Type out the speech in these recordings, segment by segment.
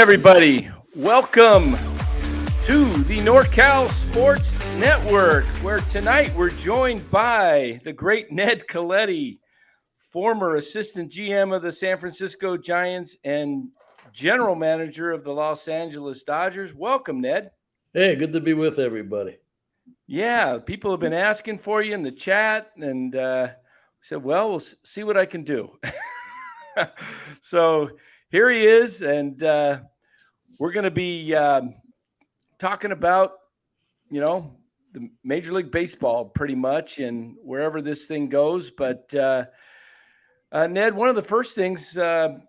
everybody. Welcome to the NorCal Sports Network, where tonight we're joined by the great Ned Colletti, former assistant GM of the San Francisco Giants and general manager of the Los Angeles Dodgers. Welcome, Ned. Hey, good to be with everybody. Yeah, people have been asking for you in the chat, and said, well, we'll see what I can do. So here he is, and we're going to be talking about, the Major League Baseball pretty much and wherever this thing goes. But Ned, one of the first things going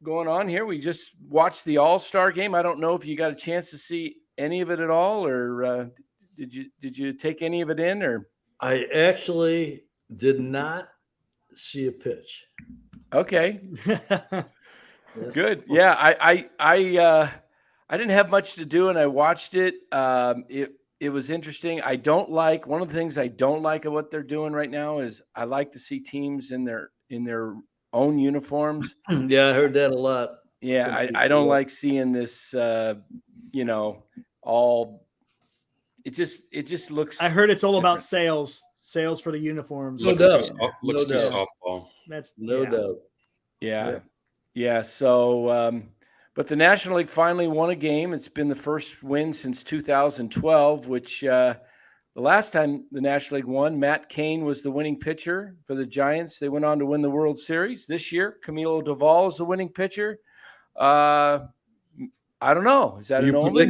on here, we just watched the All-Star game. I don't know if you got a chance to see any of it at all, or did you take any of it in? Or I actually did not see a pitch. Okay. Good. Yeah, I didn't have much to do and I watched it. It was interesting. One of the things I don't like of what they're doing right now is I like to see teams in their own uniforms. Yeah, I heard that a lot. Yeah, I don't like seeing this all it just looks. I heard it's all about sales for the uniforms. Looks too softball. That's no doubt. Yeah. So, but the National League finally won a game. It's been the first win since 2012, which the last time the National League won, Matt Cain was the winning pitcher for the Giants. They went on to win the World Series. This year, Camilo Doval is the winning pitcher. I don't know. Is that an omen?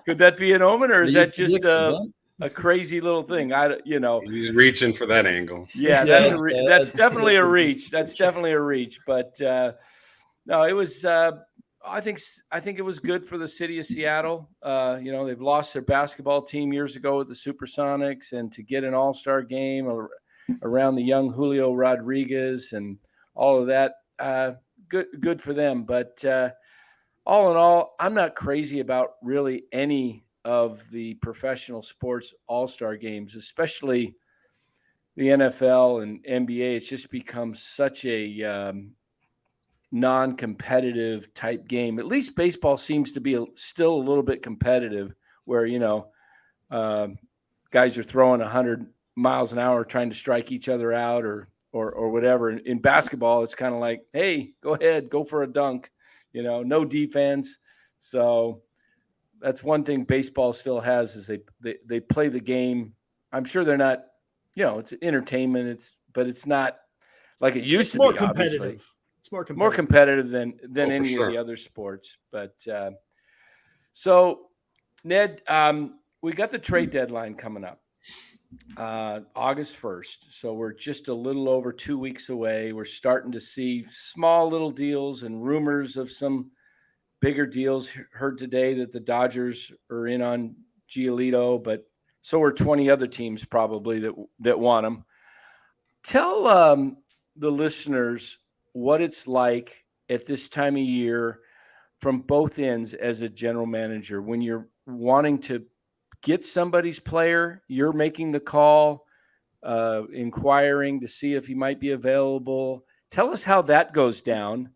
Could that be an omen, or is that just a crazy little thing? He's reaching for that angle. Yeah, that's definitely a reach. That's definitely a reach. But no, it was. I think it was good for the city of Seattle. They've lost their basketball team years ago with the Supersonics, and to get an all-star game around the young Julio Rodriguez and all of that, good for them. But all in all, I'm not crazy about really any of the professional sports all-star games, especially the NFL and NBA. It's just become such a non-competitive type game. At least baseball seems to be still a little bit competitive, where guys are throwing 100 miles an hour trying to strike each other out or whatever. In basketball, it's kind of like, hey, go ahead, go for a dunk. No defense. So that's one thing baseball still has, is they play the game. I'm sure they're not, it's entertainment. But it's not like it used to be. Competitive. Obviously. It's more competitive than any of the other sports. But so Ned, we got the trade deadline coming up, August 1st. So we're just a little over 2 weeks away. We're starting to see small little deals and rumors of some bigger deals. Heard today that the Dodgers are in on Giolito, but so are 20 other teams probably that want him. Tell the listeners what it's like at this time of year from both ends as a general manager, when you're wanting to get somebody's player, you're making the call, inquiring to see if he might be available. Tell us how that goes down.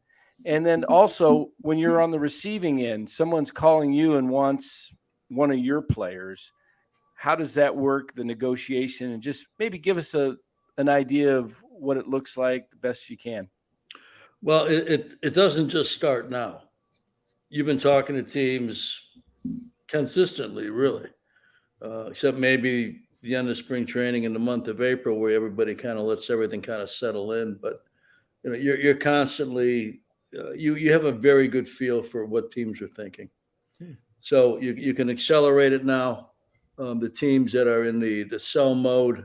And then also, when you're on the receiving end, someone's calling you and wants one of your players. How does that work, the negotiation? And just maybe give us an idea of what it looks like the best you can. Well, it doesn't just start now. You've been talking to teams consistently, really, except maybe the end of spring training in the month of April, where everybody kind of lets everything kind of settle in. But you're constantly you have a very good feel for what teams are thinking. So you can accelerate it now. The teams that are in the sell mode,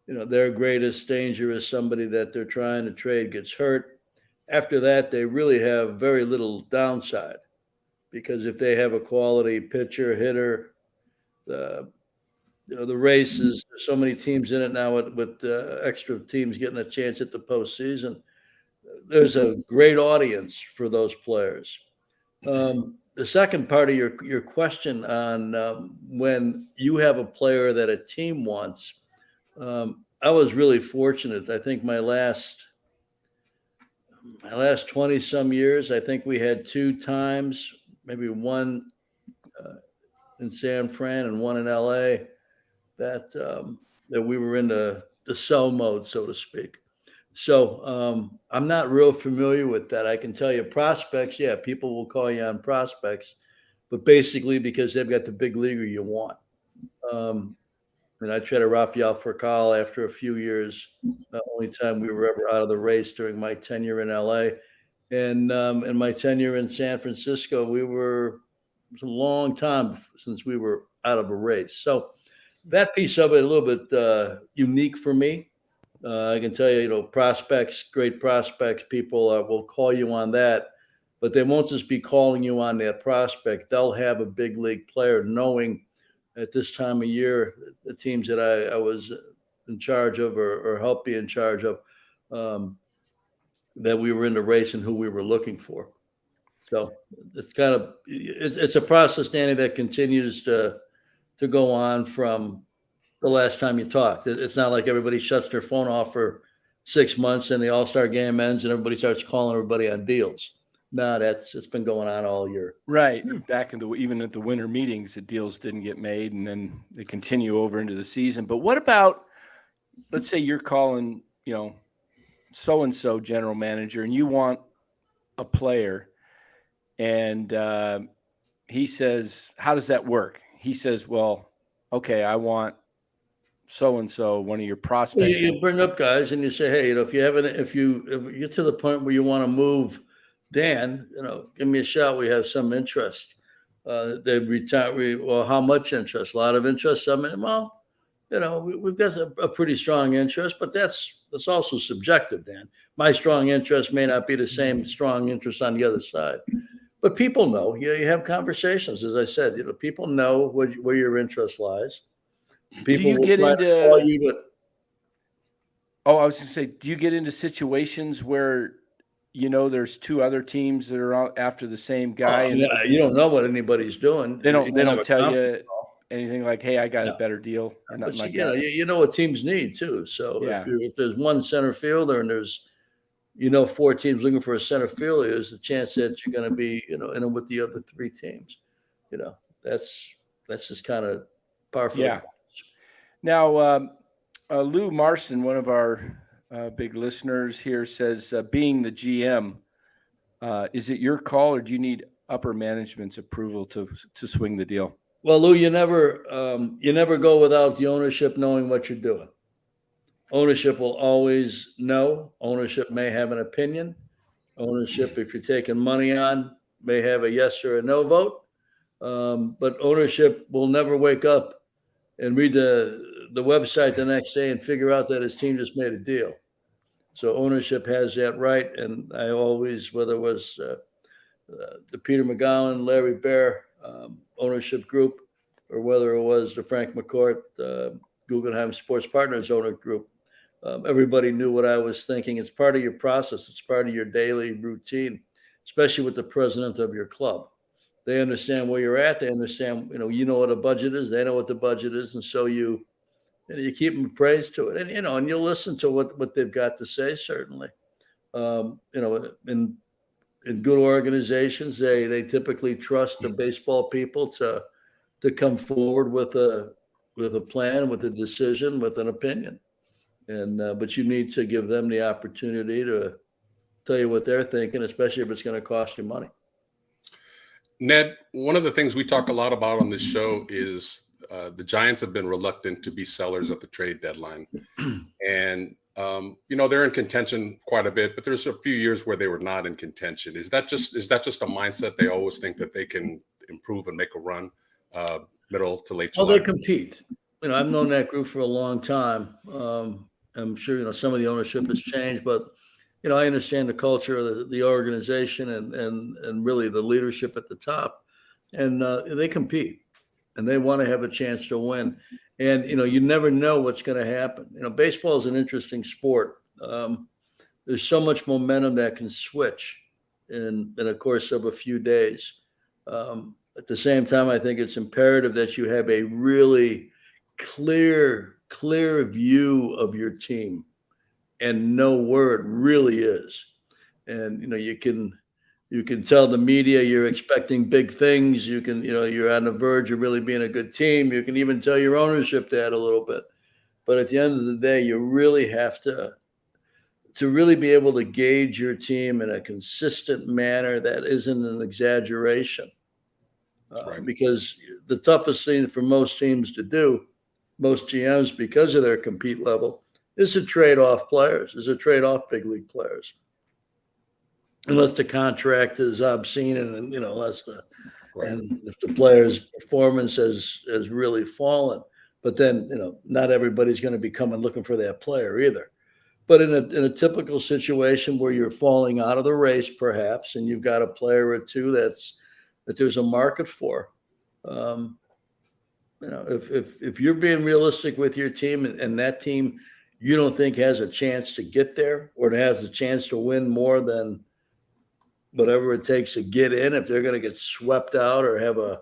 their greatest danger is somebody that they're trying to trade gets hurt. After that, they really have very little downside, because if they have a quality pitcher, hitter, the races, there's so many teams in it now with extra teams getting a chance at the postseason. There's a great audience for those players. The second part of your question on when you have a player that a team wants, I was really fortunate. I think my last my last 20 some years, I think we had 2 times, maybe one in San Fran and one in LA that we were in the sell mode, so to speak. So I'm not real familiar with that. I can tell you prospects, yeah, people will call you on prospects, but basically because they've got the big leaguer you want. And I traded Rafael Furcal after a few years, the only time we were ever out of the race during my tenure in LA. And in my tenure in San Francisco, it was a long time since we were out of a race. So that piece of it a little bit unique for me. I can tell you, prospects, great prospects, people will call you on that, but they won't just be calling you on that prospect. They'll have a big league player knowing at this time of year, the teams that I was in charge of or helped be in charge of, that we were in the race and who we were looking for. So it's a process, Danny, that continues to go on from the last time you talked. It's not like everybody shuts their phone off for 6 months and the All-Star game ends and everybody starts calling everybody on deals. No, it's been going on all year. Right. Back even at the winter meetings, the deals didn't get made, and then they continue over into the season. But what about, let's say you're calling, so-and-so general manager, and you want a player, and he says, how does that work? He says, well, okay, I want so-and-so, one of your prospects. Well, you bring up guys and you say, hey, if you're to the point where you want to move Dan, give me a shot. We have some interest. They retire. Well, how much interest? A lot of interest. We've got a pretty strong interest, but that's also subjective, Dan. My strong interest may not be the same strong interest on the other side. But people know. You have conversations, as I said. People know where your interest lies. People do you get into? Call you, but, I was going to say, do you get into situations where there's 2 other teams that are out after the same guy? And you don't know what anybody's doing. They don't tell you anything like, hey, I got a better deal or nothing like that. You know what teams need too. So if there's one center fielder and there's 4 teams looking for a center fielder, there's a chance that you're going to be in it with the other 3 teams. That's just kind of par for the course. Now, Lou Marston, one of our big listeners here, says, being the GM, is it your call or do you need upper management's approval to swing the deal? Well, Lou, you never go without the ownership knowing what you're doing. Ownership will always know. Ownership may have an opinion. Ownership, if you're taking money on, may have a yes or a no vote. But ownership will never wake up and read the website the next day and figure out that his team just made a deal. So ownership has that right. And I always, whether it was the Peter McGowan, Larry Bear ownership group, or whether it was the Frank McCourt, Guggenheim Sports Partners owner group, everybody knew what I was thinking. It's part of your process. It's part of your daily routine, especially with the president of your club. They understand where you're at. They understand, what a budget is. They know what the budget is. And so you keep them appraised to it. And, and you'll listen to what they've got to say, certainly. In good organizations, they typically trust the baseball people to come forward with a plan, with a decision, with an opinion. And but you need to give them the opportunity to tell you what they're thinking, especially if it's going to cost you money. Ned, one of the things we talk a lot about on this show is the Giants have been reluctant to be sellers at the trade deadline. And, they're in contention quite a bit, but there's a few years where they were not in contention. Is that just a mindset? They always think that they can improve and make a run middle to late July? Well, they compete. I've known that group for a long time. I'm sure, some of the ownership has changed, but I understand the culture of the organization and really the leadership at the top, and they compete, and they want to have a chance to win. And you never know what's going to happen. Baseball is an interesting sport. There's so much momentum that can switch in a course of a few days. At the same time, I think it's imperative that you have a really clear view of your team and know where it really is. and you can tell the media you're expecting big things. You can you're on the verge of really being a good team. You can even tell your ownership that a little bit. But at the end of the day, you really have to really be able to gauge your team in a consistent manner that isn't an exaggeration. Right. Because the toughest thing for most teams to do, most GMs, because of their compete level, is to trade off players, is to trade off big league players. Unless the contract is obscene and Right. and if the player's performance has really fallen. But then, not everybody's going to be coming looking for that player either. But in a typical situation where you're falling out of the race, perhaps, and you've got a player or two that there's a market for, if you're being realistic with your team and that team you don't think has a chance to get there or has a chance to win more than whatever it takes to get in, if they're going to get swept out or have a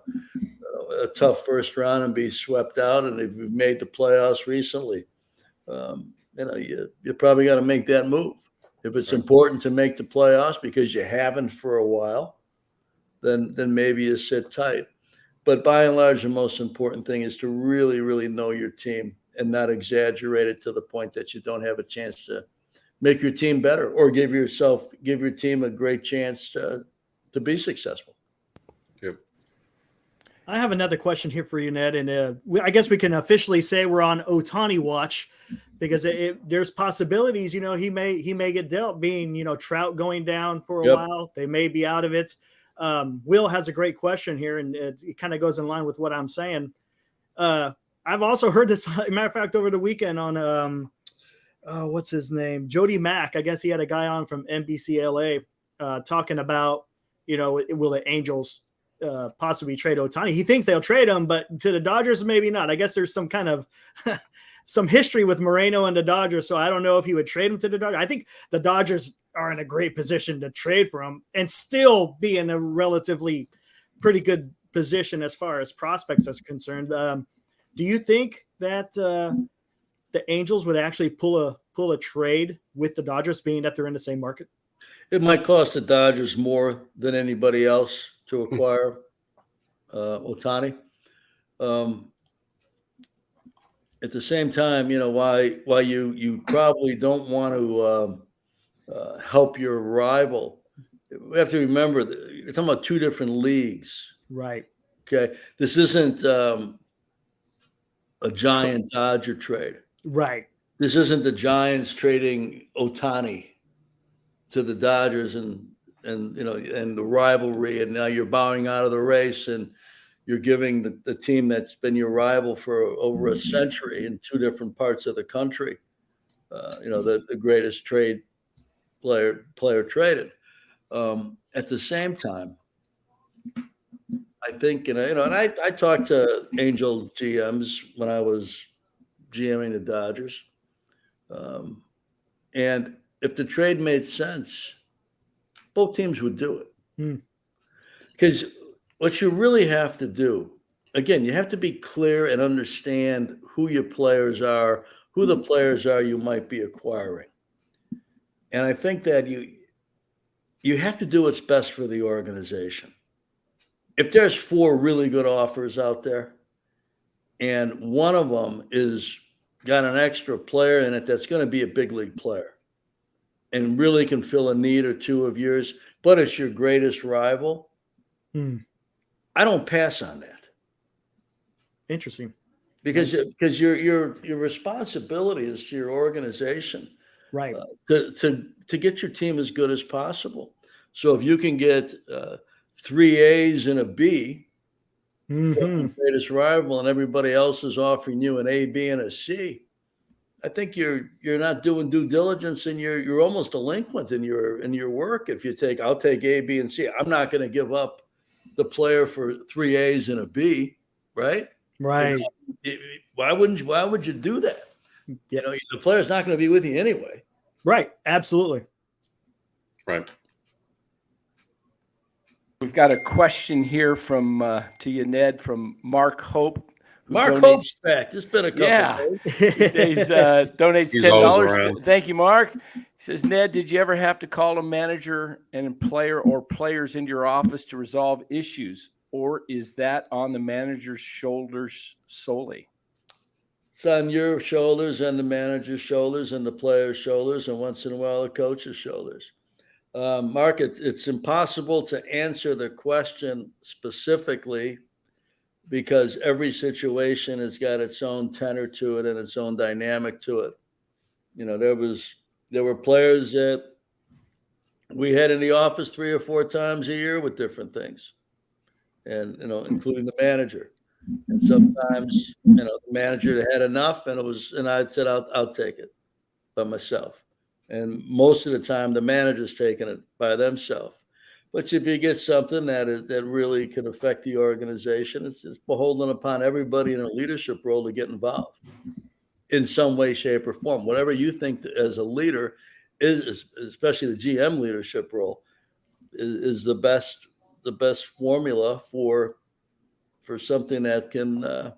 tough first round and be swept out, and if you've made the playoffs recently, you probably got to make that move. If it's important to make the playoffs because you haven't for a while, then maybe you sit tight. But by and large, the most important thing is to really, really know your team and not exaggerate it to the point that you don't have a chance to make your team better or give your team a great chance to be successful. Yep. I have another question here for you, Ned, and I guess we can officially say we're on Otani watch because there's possibilities. He may get dealt. Being Trout going down for a while, they may be out of it. Will has a great question here, and it kind of goes in line with what I'm saying. I've also heard this. As a matter of fact, over the weekend on what's his name, Jody Mack. I guess he had a guy on from NBC LA talking about will the Angels possibly trade Otani. He thinks they'll trade him, but to the Dodgers, maybe not. I guess there's some kind of some history with Moreno and the Dodgers, so I don't know if he would trade him to the Dodgers. I think the Dodgers are in a great position to trade for him and still be in a relatively pretty good position as far as prospects are concerned. Do you think that the Angels would actually pull a trade with the Dodgers, being that they're in the same market? It might cost the Dodgers more than anybody else to acquire Otani. At the same time, why you probably don't want to help your rival. We have to remember that you're talking about two different leagues. Right. Okay. This isn't a Giant Dodger trade. Right. This isn't the Giants trading Otani to the Dodgers and the rivalry, and now you're bowing out of the race and you're giving the team that's been your rival for over a century in two different parts of the country, the greatest player traded. At the same time, I think, and I talked to Angel GMs when I was GMing the Dodgers. And if the trade made sense, both teams would do it. Because what you really have to do, again, you have to be clear and understand who your players are, who the players are you might be acquiring. And I think that you have to do what's best for the organization. If there's 4 really good offers out there, and one of them is got an extra player in it that's going to be a big league player and really can fill a need or two of yours, but it's your greatest rival, I don't pass on that. Interesting. Because your responsibility is to your organization, right? To get your team as good as possible. So if you can get 3 A's and a B from the greatest rival, and everybody else is offering you an A, B, and a C, I think you're not doing due diligence, and you're almost delinquent in your work. If I'll take A, B, and C. I'm not going to give up the player for 3 A's and a B, right? Right. Why would you do that? The player's not going to be with you anyway. Right. Absolutely. Right. We've got a question here from to you, Ned, from Mark Hope, Mark donates. Hope's back. It's been a couple Days. Donates He's always $10. around. Thank you, Mark. He says, Ned, did you ever have to call a manager and player or players into your office to resolve issues, or is that on the manager's shoulders solely? It's on your shoulders and the manager's shoulders and the player's shoulders, and once in a while the coach's shoulders. Mark, it's impossible to answer the question specifically because every situation has got its own tenor to it and its own dynamic to it. You know, there were players that we had in the office 3 or 4 times a year with different things, and including the manager. And sometimes, the manager had enough, and I said, I'll take it by myself. And most of the time, the manager's taking it by themselves. But if you get something that really can affect the organization, it's beholden upon everybody in a leadership role to get involved in some way, shape, or form. Whatever you think as a leader is, especially the GM leadership role, is the best formula for something that can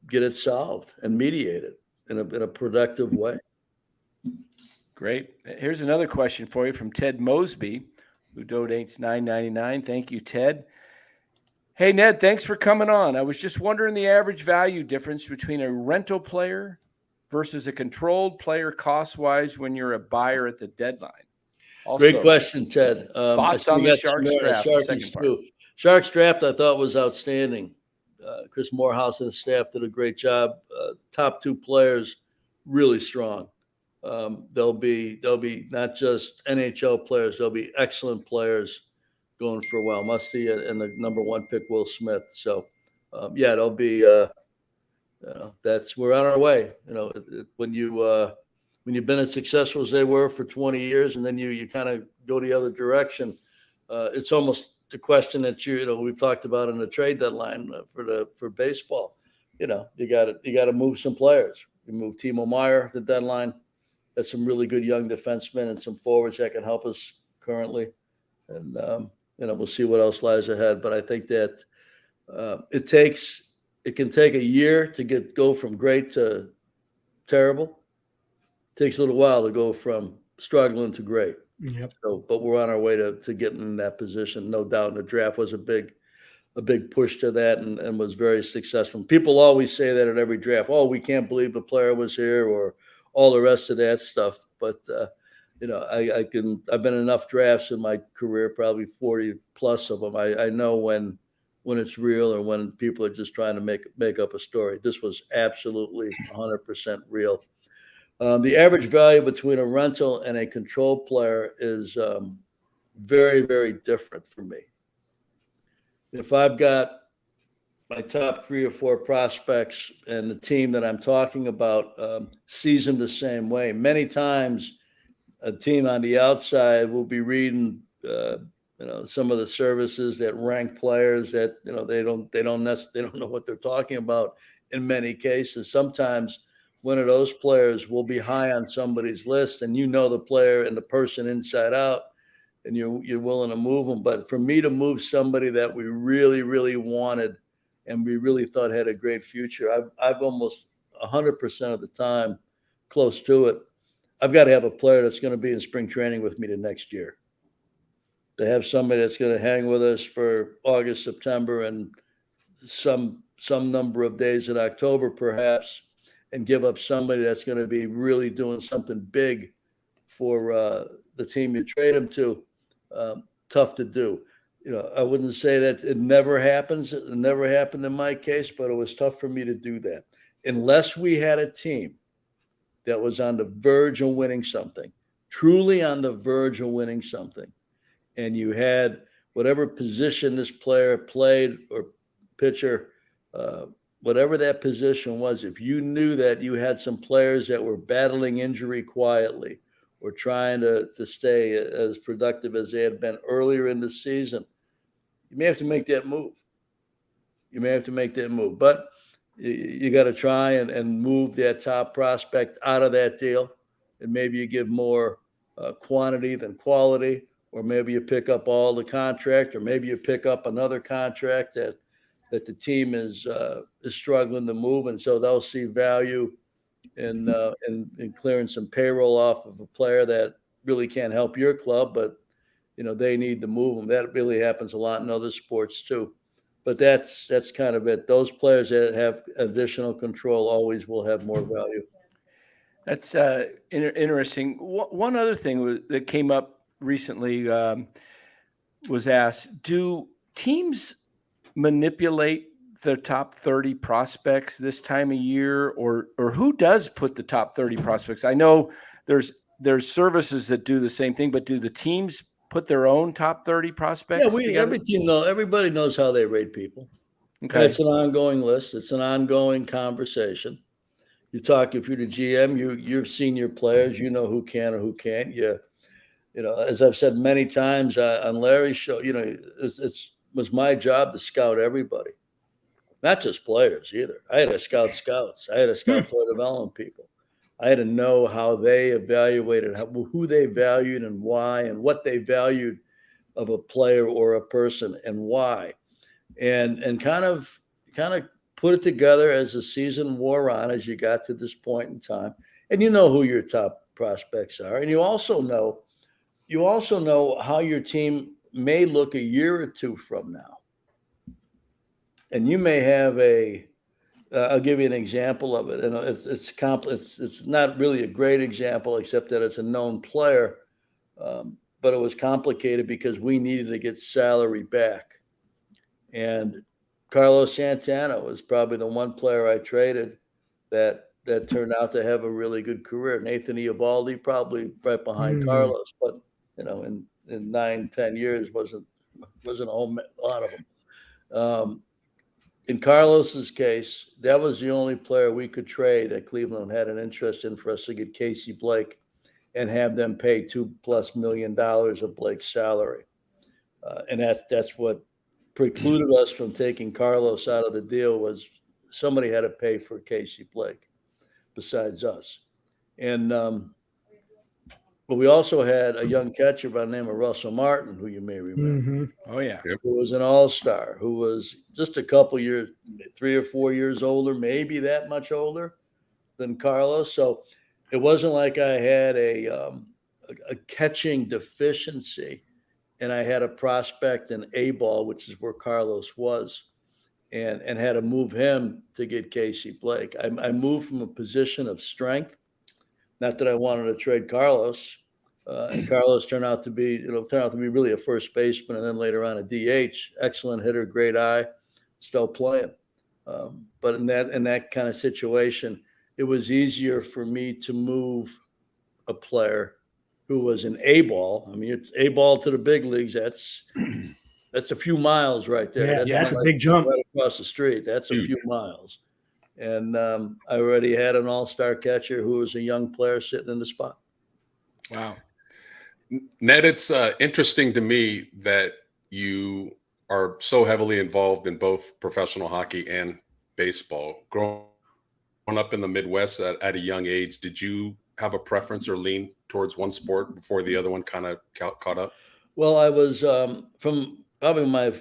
get it solved and mediated in a productive way. Great. Here's another question for you from Ted Mosby, who donates $9.99. Thank you, Ted. Hey, Ned, thanks for coming on. I was just wondering the average value difference between a rental player versus a controlled player cost-wise when you're a buyer at the deadline. Also, great question, Ted. Thoughts on the Sharks draft, the second part. Sharks draft I thought was outstanding. Chris Morehouse and his staff did a great job. Top 2 players, really strong. They'll be not just NHL players. They'll be excellent players going for a while. Musty and the number 1 pick, Will Smith. So, they'll be. We're on our way. When you've been as successful as they were for 20 years, and then you kind of go the other direction, it's almost the question that we've talked about in the trade deadline for baseball. You got to move some players. You move Timo Meyer at the deadline. That's some really good young defensemen and some forwards that can help us currently. And we'll see what else lies ahead. But I think that it can take a year to go from great to terrible. It takes a little while to go from struggling to great. Yep. So, but we're on our way to getting in that position, no doubt. And the draft was a big push to that and was very successful. People always say that at every draft. Oh, we can't believe the player was here, or all the rest of that stuff. But I've been in enough drafts in my career, probably 40 plus of them. I know when it's real or when people are just trying to make up a story. This was absolutely 100% real. The average value between a rental and a controlled player is very, very different for me. If I've got my top 3 or 4 prospects and the team that I'm talking about sees them the same way, many times a team on the outside will be reading some of the services that rank players that they don't know what they're talking about in many cases. Sometimes one of those players will be high on somebody's list, and the player and the person inside out, and you're willing to move them. But for me to move somebody that we really, really wanted and we really thought had a great future, I've almost 100% of the time, close to it, I've got to have a player that's going to be in spring training with me the next year. To have somebody that's going to hang with us for August, September, and some number of days in October, perhaps, and give up somebody that's going to be really doing something big for the team you trade him to, tough to do. I wouldn't say that it never happens. It never happened in my case, but it was tough for me to do that. Unless we had a team that was on the verge of winning something, truly on the verge of winning something, and you had whatever position this player played or pitcher, whatever that position was, if you knew that you had some players that were battling injury quietly or trying to stay as productive as they had been earlier in the season, you may have to make that move. But you got to try and move that top prospect out of that deal. And maybe you give more quantity than quality, or maybe you pick up all the contract, or maybe you pick up another contract that that the team is struggling to move, and so they'll see value in clearing some payroll off of a player that really can't help your club, but they need to move them. That really happens a lot in other sports too. But that's kind of it. Those players that have additional control always will have more value. That's interesting. One other thing that came up recently was asked: do teams manipulate the top 30 prospects this time of year, or who does put the top 30 prospects? I know there's services that do the same thing, but do the teams put their own top 30 prospects together? Everybody knows how they rate people. Okay. It's an ongoing list. It's an ongoing conversation. You talk, if you're the GM, you've seen your players, who can or who can't. As I've said many times on Larry's show, it was my job to scout everybody, not just players either. I had to scout scouts. I had to scout player development people. I had to know how they evaluated, who they valued and why, and what they valued of a player or a person and why, and kind of put it together as the season wore on, as you got to this point in time, and who your top prospects are, and you also know how your team may look a year or two from now, and you may have I'll give you an example of it, and it's not really a great example, except that it's a known player, but it was complicated because we needed to get salary back, and Carlos Santana was probably the one player I traded that turned out to have a really good career. Nathan Eovaldi probably right behind Carlos, but in 9-10 years wasn't a whole lot of them. In Carlos's case, that was the only player we could trade that Cleveland had an interest in for us to get Casey Blake and have them pay $2+ million of Blake's salary. And that's what precluded us from taking Carlos out of the deal, was somebody had to pay for Casey Blake besides us. And but we also had a young catcher by the name of Russell Martin, who you may remember. Oh yeah, who was an all-star, who was just a couple years, 3 or 4 years older, maybe that much older than Carlos. So it wasn't like I had a catching deficiency, and I had a prospect in A-ball, which is where Carlos was, and had to move him to get Casey Blake. I moved from a position of strength. Not that I wanted to trade Carlos, and Carlos turned out to be really a first baseman, and then later on a DH, excellent hitter, great eye, still playing. But in that kind of situation, it was easier for me to move a player who was an A-ball. I mean, it's A-ball to the big leagues. That's a few miles right there. That's a big jump right across the street. That's a few miles. And I already had an all-star catcher who was a young player sitting in the spot. Wow. Ned, it's interesting to me that you are so heavily involved in both professional hockey and baseball. Growing up in the Midwest at a young age, did you have a preference or lean towards one sport before the other one kind of caught up? Well, I was from probably my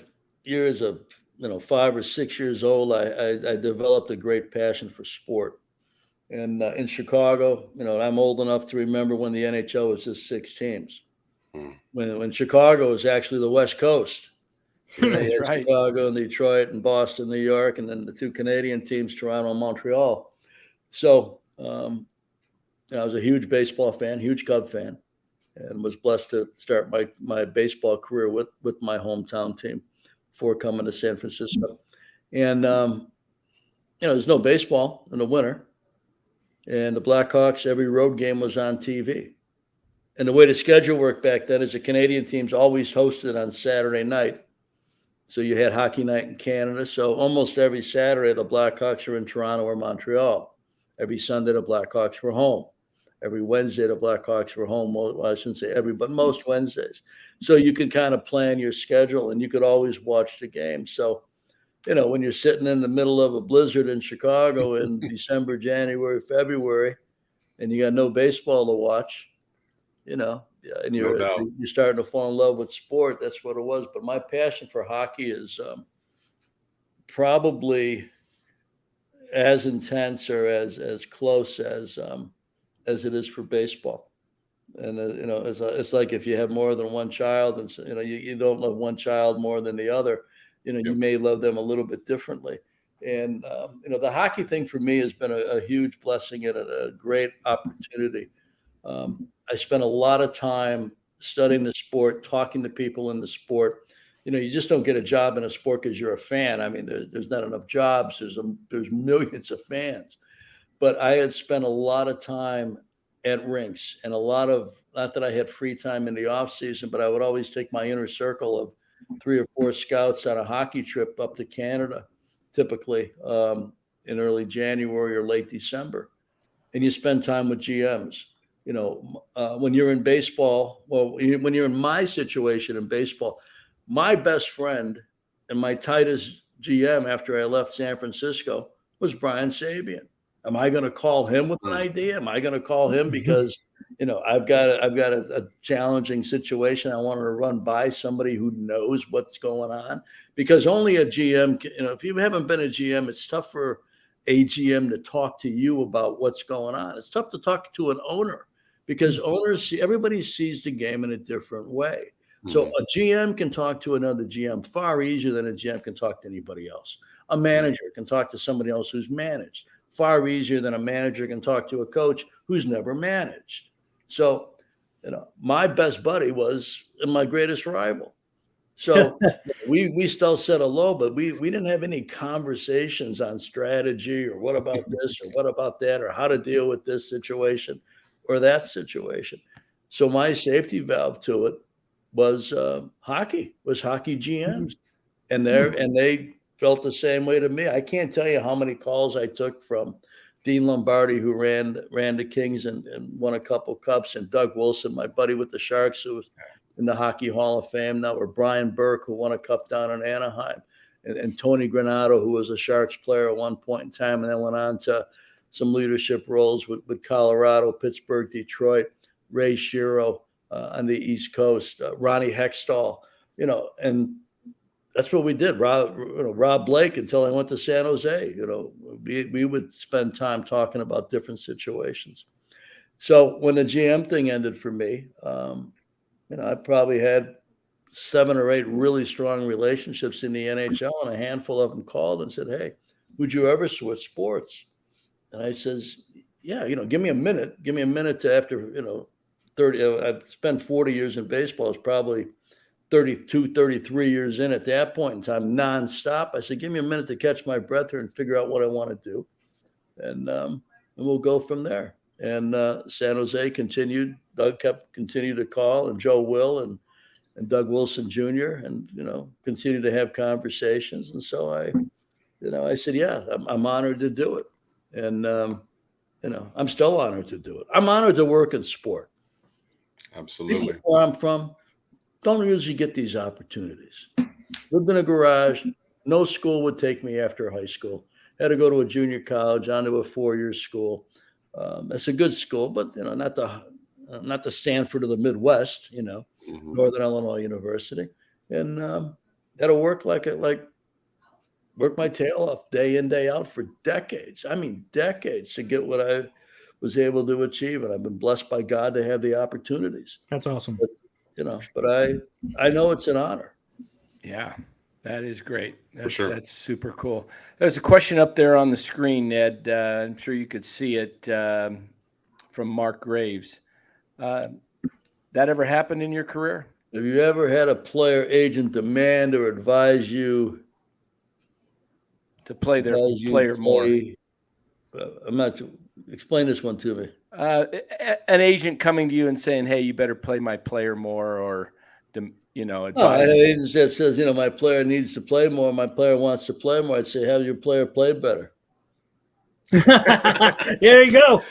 years of 5 or 6 years old, I developed a great passion for sport. And in Chicago, I'm old enough to remember when the NHL was just 6 teams. When Chicago was actually the West Coast. That's right. Chicago and Detroit and Boston, New York, and then the 2 Canadian teams, Toronto and Montreal. So I was a huge baseball fan, huge Cub fan, and was blessed to start my baseball career with my hometown team before coming to San Francisco. And there's no baseball in the winter, and the Blackhawks, every road game was on TV. And the way the schedule worked back then is the Canadian teams always hosted on Saturday night. So you had hockey night in Canada. So almost every Saturday, the Blackhawks were in Toronto or Montreal. Every Sunday, the Blackhawks were home. Every Wednesday, the Blackhawks were home. Well, I shouldn't say every, but most Wednesdays. So you could kind of plan your schedule, and you could always watch the game. So, when you're sitting in the middle of a blizzard in Chicago in December, January, February, and you got no baseball to watch, and you're starting to fall in love with sport. That's what it was. But my passion for hockey is probably as intense or as close as it is for baseball. And it's like if you have more than one child, and you don't love one child more than the other, you may love them a little bit differently. And the hockey thing for me has been a huge blessing and a great opportunity. I spent a lot of time studying the sport, talking to people in the sport. You just don't get a job in a sport because you're a fan. I mean, there's not enough jobs. There's millions of fans. But I had spent a lot of time at rinks and not that I had free time in the off season, but I would always take my inner circle of 3 or 4 scouts on a hockey trip up to Canada, typically in early January or late December. And you spend time with GMs. When you're in baseball, when you're in my situation in baseball, my best friend and my tightest GM after I left San Francisco was Brian Sabian. Am I going to call him with an idea? Am I going to call him because, I've got a challenging situation I want to run by somebody who knows what's going on? Because only a GM, if you haven't been a GM, it's tough for a GM to talk to you about what's going on. It's tough to talk to an owner because everybody sees the game in a different way. So a GM can talk to another GM far easier than a GM can talk to anybody else. A manager can talk to somebody else who's managed far easier than a manager can talk to a coach who's never managed. So, my best buddy was my greatest rival. So we still said hello, but we didn't have any conversations on strategy or what about this or what about that or how to deal with this situation or that situation. So my safety valve to it was hockey GMs, and they felt the same way to me. I can't tell you how many calls I took from Dean Lombardi, who ran the Kings and won a couple cups, and Doug Wilson, my buddy with the Sharks, who was in the Hockey Hall of Fame now, or Brian Burke, who won a cup down in Anaheim, and Tony Granato, who was a Sharks player at one point in time and then went on to some leadership roles with Colorado, Pittsburgh, Detroit, Ray Shero on the East Coast, Ronnie Hextall, and that's what we did. Rob Blake until I went to San Jose. We would spend time talking about different situations. So when the GM thing ended for me, I probably had 7 or 8 really strong relationships in the NHL, and a handful of them called and said, "Hey, would you ever switch sports?" And I says, "Yeah, give me a minute. Give me a minute to after 30. I've spent 40 years in baseball. It's probably 32, 33 years in at that point in time, nonstop." I said, "Give me a minute to catch my breath here and figure out what I want to do. And we'll go from there." And San Jose continued. Doug continued to call, and Joe Will and Doug Wilson Jr. and, continued to have conversations. And so I said, "Yeah, I'm honored to do it." And, I'm still honored to do it. I'm honored to work in sport. Absolutely. People where I'm from don't usually get these opportunities. Lived in a garage. No school would take me after high school. Had to go to a junior college, onto a 4-year school. It's a good school, but not the Stanford of the Midwest. Northern Illinois University, and had to work work my tail off day in, day out for decades. I mean, decades to get what I was able to achieve, and I've been blessed by God to have the opportunities. That's awesome. But I know it's an honor. Yeah, that is great. That's sure. That's super cool. There's a question up there on the screen, Ned. I'm sure you could see it from Mark Graves. That ever happened in your career? Have you ever had a player agent demand or advise you to play their player more? I'm not. Explain this one to me. An agent coming to you and saying, "Hey, you better play my player more," or advise. I have agents that says, my player needs to play more. My player wants to play more. I'd say, have your player play better. There you go.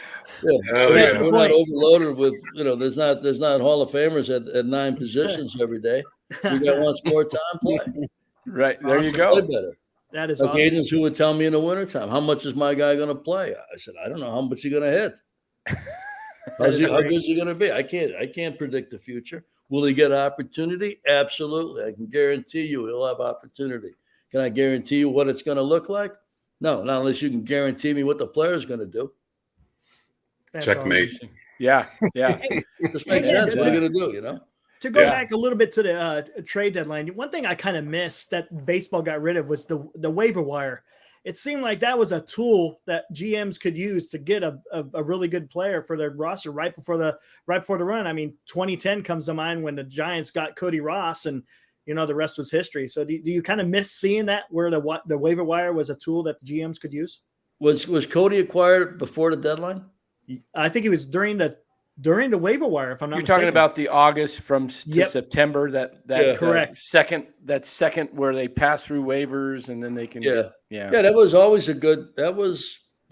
Yeah. We're not overloaded with, there's not Hall of Famers at 9 positions every day. We got one sport time play. Right. There you go. Play better. That is like awesome. Agents who would tell me in the wintertime, how much is my guy going to play? I said, I don't know. How much he going to hit? How good is he going to be? I can't predict the future. Will he get opportunity? Absolutely. I can guarantee you he'll have opportunity. Can I guarantee you what it's going to look like? No, not unless you can guarantee me what the player is going to do. That's Checkmate. awesome. Yeah. Just makes Hey, sense. Ned, What are you going to do, you know? To go Yeah. back a little bit to the trade deadline, one thing I kind of missed that baseball got rid of was the waiver wire. It seemed like that was a tool that GMs could use to get a really good player for their roster right before the run. I mean, 2010 comes to mind when the Giants got Cody Ross, and the rest was history. So do you kind of miss seeing that where the waiver wire was a tool that GMs could use? Was Cody acquired before the deadline? I think it was during the waiver wire, if I'm not You're mistaken. talking about the August to September, that correct. second where they pass through waivers and then they can Yeah. yeah. That was always had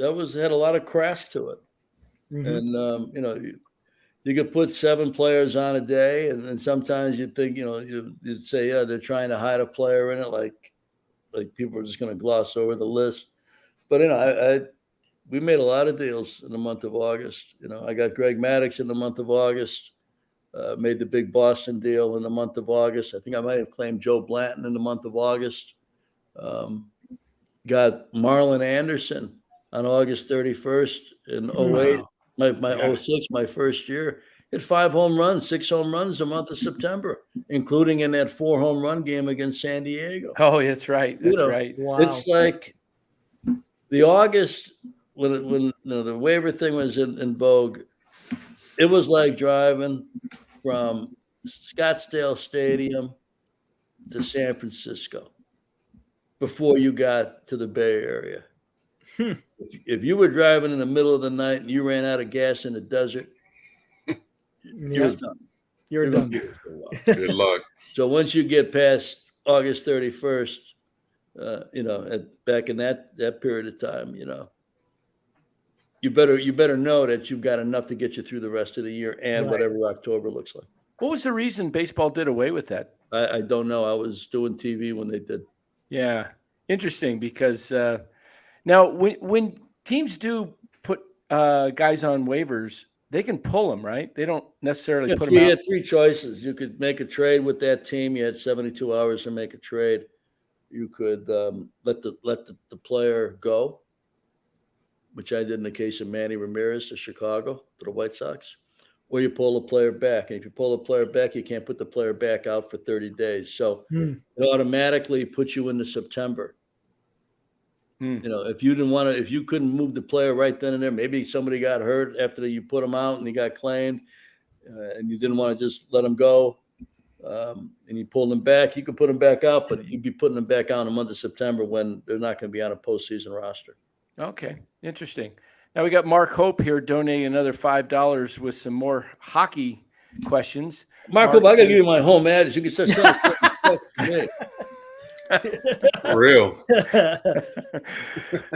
a lot of crash to it. Mm-hmm. And you could put 7 players on a day, and then sometimes you'd think, you'd say, yeah, they're trying to hide a player in it, like people are just going to gloss over the list. But we made a lot of deals in the month of August. I got Greg Maddux in the month of August. Made the big Boston deal in the month of August. I think I might have claimed Joe Blanton in the month of August. Got Marlon Anderson on August 31st in 08. My 06, my first year. Hit 5 home runs, 6 home runs the month of September, including in that 4 home run game against San Diego. Oh, that's right. That's right. Wow. It's like the August when the waiver thing was in vogue. It was like driving from Scottsdale Stadium to San Francisco before you got to the Bay Area. If you were driving in the middle of the night and you ran out of gas in the desert, you're done. You're done. Good luck. So once you get past August 31st, back in that period of time, you better know that you've got enough to get you through the rest of the year and whatever October looks like. What was the reason baseball did away with that? I don't know. I was doing TV when they did. Yeah. Interesting, because now when teams do put guys on waivers, they can pull them, right? They don't necessarily put them out. You had 3 choices. You could make a trade with that team. You had 72 hours to make a trade. You could let the player go, which I did in the case of Manny Ramirez to Chicago, to the White Sox, or you pull the player back. And if you pull the player back, you can't put the player back out for 30 days. So it automatically puts you into September. If you couldn't move the player right then and there, maybe somebody got hurt after you put him out and he got claimed, and you didn't want to just let him go, and you pulled him back, you could put him back out, but you'd be putting them back out in the month of September when they're not going to be on a postseason roster. Okay, interesting. Now we got Mark Hope here donating another $5 with some more hockey questions. Mark Hope, I got to give you my home address. You can start selling stuff to me. For real.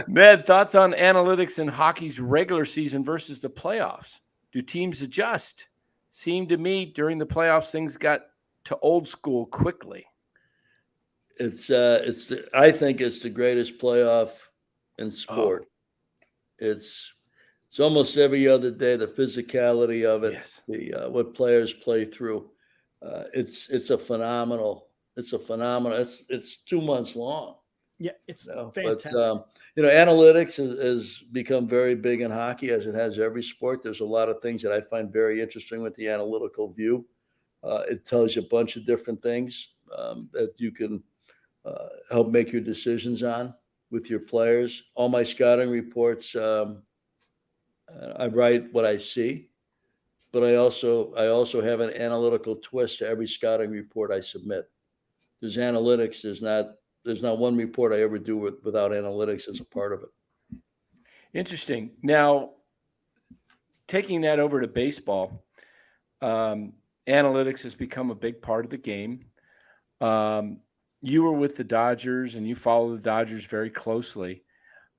Ned, thoughts on analytics in hockey's regular season versus the playoffs? Do teams adjust? Seemed to me during the playoffs things got to old school quickly. I think it's the greatest playoff in sport. It's almost every other day, the physicality of it, what players play through. It's a phenomenal. It's 2 months long. Yeah, it's fantastic. But analytics has become very big in hockey, as it has every sport. There's a lot of things that I find very interesting with the analytical view. It tells you a bunch of different things that you can help make your decisions on with your players. All my scouting reports, I write what I see, but I also have an analytical twist to every scouting report I submit. There's analytics. There's not one report I ever do without analytics as a part of it. Interesting. Now, taking that over to baseball, analytics has become a big part of the game. You were with the Dodgers and you follow the Dodgers very closely.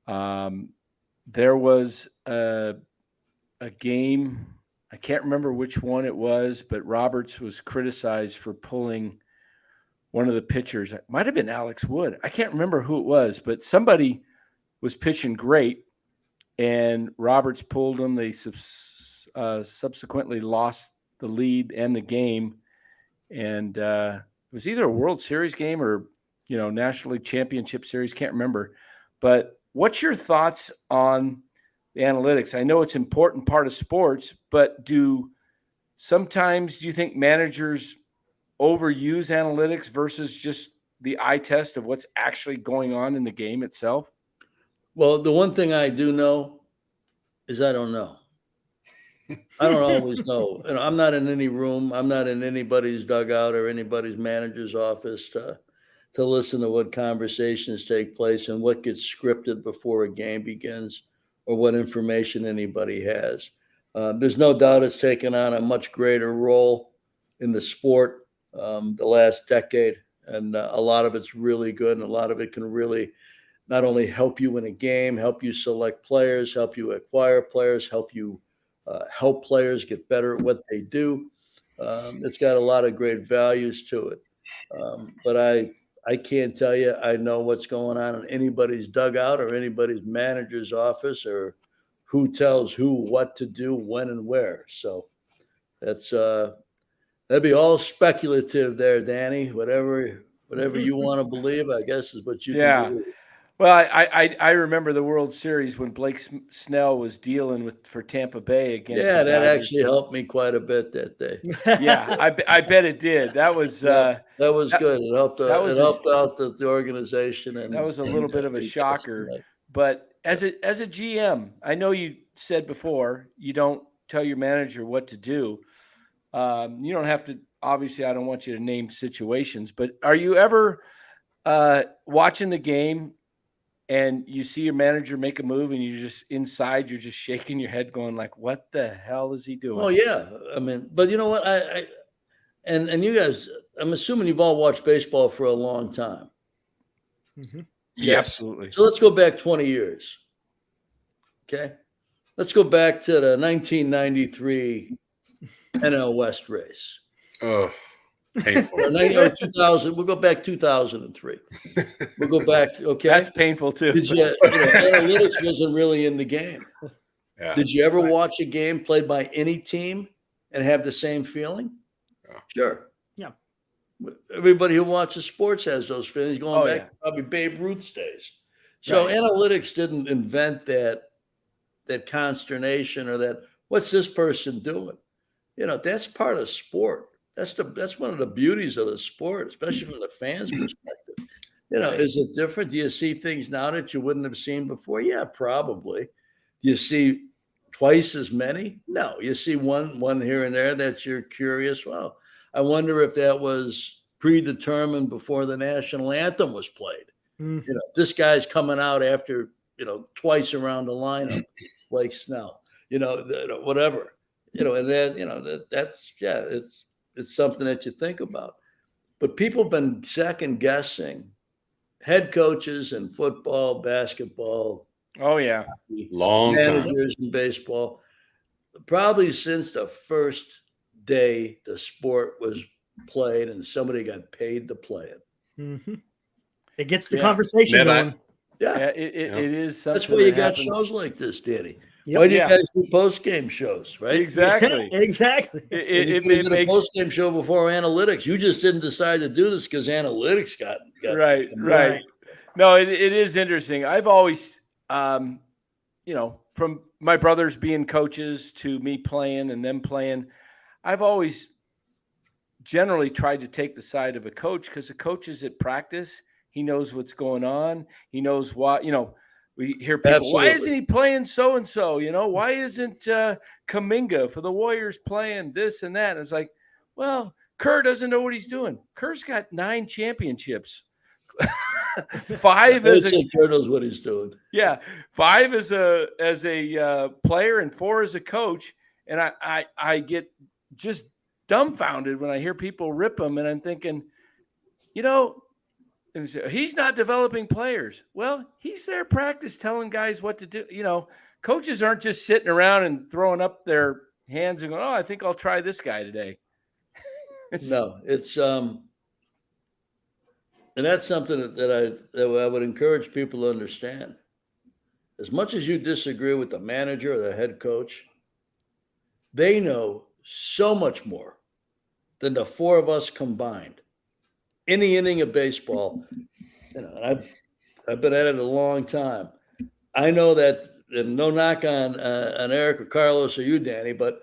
There was a game, I can't remember which one it was, but Roberts was criticized for pulling one of the pitchers. It might have been Alex Wood. I can't remember who it was, but somebody was pitching great and Roberts pulled him. They subsequently lost the lead and the game. And it was either a World Series game or, National League Championship Series. Can't remember. But what's your thoughts on the analytics? I know it's an important part of sports, but do you think managers overuse analytics versus just the eye test of what's actually going on in the game itself? Well, the one thing I do know is I don't know. I don't always know. I'm not in any room. I'm not in anybody's dugout or anybody's manager's office to listen to what conversations take place and what gets scripted before a game begins or what information anybody has. There's no doubt it's taken on a much greater role in the sport the last decade. And a lot of it's really good. And a lot of it can really not only help you in a game, help you select players, help you acquire players, help you help players get better at what they do. It's got a lot of great values to it. But I can't tell you I know what's going on in anybody's dugout or anybody's manager's office or who tells who what to do, when and where. So that's that'd be all speculative there, Danny. Whatever you want to believe, I guess is what you can believe. Well, I remember the World Series when Blake Snell was dealing for Tampa Bay against. Yeah, that actually helped me quite a bit that day. Yeah, I bet it did. That was that was good. It helped. It helped out the organization, and that was a little bit of a shocker. But as a GM, I know you said before you don't tell your manager what to do. You don't have to. Obviously, I don't want you to name situations, but are you ever watching the game and you see your manager make a move and you're just shaking your head going like, what the hell is he doing? Oh yeah. I mean, but you know what? And you guys, I'm assuming you've all watched baseball for a long time. Mm-hmm. Yes. Absolutely. So let's go back 20 years. Okay. Let's go back to the 1993 NL West race. Oh, painful. Or 2000. We'll go back 2003. We'll go back. Okay. That's painful too. Did analytics wasn't really in the game. Yeah. Did you ever watch a game played by any team and have the same feeling? Yeah. Sure. Yeah. Everybody who watches sports has those feelings going back to probably Babe Ruth's days. So analytics didn't invent that consternation or that, what's this person doing? That's part of sport. That's one of the beauties of the sport, especially from the fans' perspective. Is it different? Do you see things now that you wouldn't have seen before? Yeah, probably. Do you see twice as many? No. You see one here and there that you're curious. Well, I wonder if that was predetermined before the national anthem was played. Mm-hmm. This guy's coming out after, twice around the lineup, like Snell, whatever, and then, it's something that you think about. But people have been second guessing head coaches in football, basketball. Oh, yeah. Long managers time. In baseball, probably since the first day the sport was played and somebody got paid to play it. Mm-hmm. It gets the conversation going. It is something. That's why you got shows like this, Danny. Yep. Why do you guys do post-game shows, right? Exactly. Exactly. It makes a post-game show before analytics. You just didn't decide to do this because analytics got right. No, it is interesting. I've always, from my brothers being coaches to me playing and them playing, I've always generally tried to take the side of a coach because the coach is at practice. He knows what's going on. He knows what, we hear people, Absolutely. Why isn't he playing so-and-so? Why isn't Kuminga for the Warriors playing this and that? And it's like, well, Kerr doesn't know what he's doing. Kerr's got 9 championships. 5 as Kerr knows what he's doing. Yeah. 5 as a player and 4 as a coach. And I get just dumbfounded when I hear people rip him. And I'm thinking, he's not developing players. Well, he's there practice telling guys what to do. Coaches aren't just sitting around and throwing up their hands and going, I think I'll try this guy today. No, it's and that's something that I would encourage people to understand. As much as you disagree with the manager or the head coach, they know so much more than the 4 of us combined. Any inning of baseball, And I've been at it a long time. I know that, and no knock on Eric or Carlos or you, Danny, but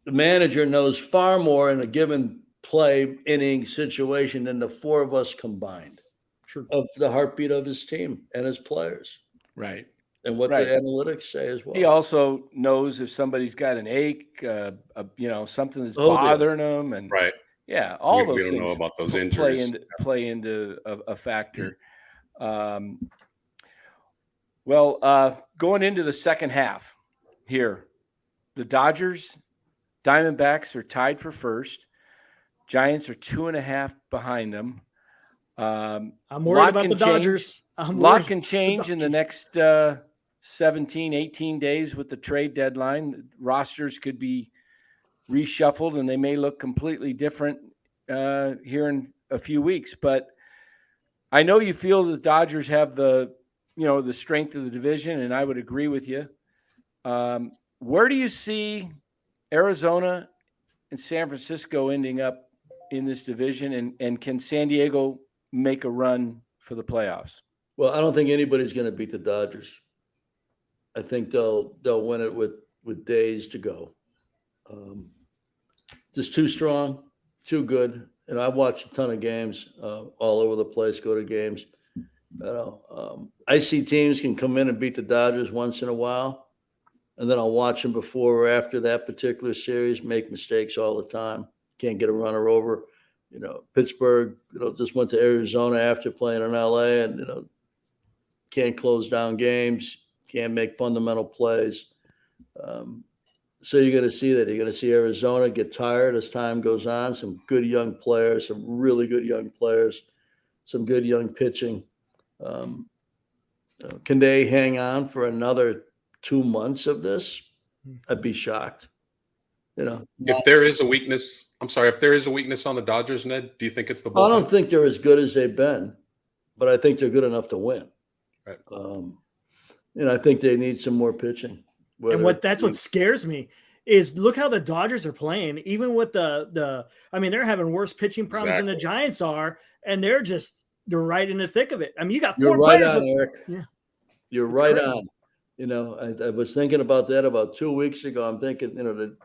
the manager knows far more in a given play, inning, situation than the four of us combined. Sure. Of the heartbeat of his team and his players. Right. And what the analytics say as well. He also knows if somebody's got an ache, something that's bothering them, and all those we things don't know about those injuries. play into a factor. Going into the second half here, the Dodgers, Diamondbacks are tied for first. Giants are 2.5 behind them. I'm worried about the Dodgers. A lot can change in the next 17, 18 days with the trade deadline. Rosters could be reshuffled, and they may look completely different here in a few weeks. But I know you feel the Dodgers have the strength of the division, and I would agree with you. Where do you see Arizona and San Francisco ending up in this division, and can San Diego make a run for the playoffs? Well, I don't think anybody's going to beat the Dodgers. I think they'll win it with days to go. Just too strong, too good. And I've watched a ton of games all over the place, go to games. I see teams can come in and beat the Dodgers once in a while, and then I'll watch them before or after that particular series, make mistakes all the time. Can't get a runner over. Pittsburgh, just went to Arizona after playing in LA, and, can't close down games, can't make fundamental plays. So you're going to see that. You're going to see Arizona get tired as time goes on. Some good young players, some really good young players, some good young pitching. Can they hang on for another 2 months of this? I'd be shocked. If there is a weakness, on the Dodgers, Ned, do you think it's the bullpen? I don't think they're as good as they've been, but I think they're good enough to win. Right. I think they need some more pitching. What scares me is look how the Dodgers are playing, even with they're having worse pitching problems than the Giants are, and they're right in the thick of it. I mean, you got four players. Eric. Yeah. You're right on. I was thinking about that about 2 weeks ago. I'm thinking,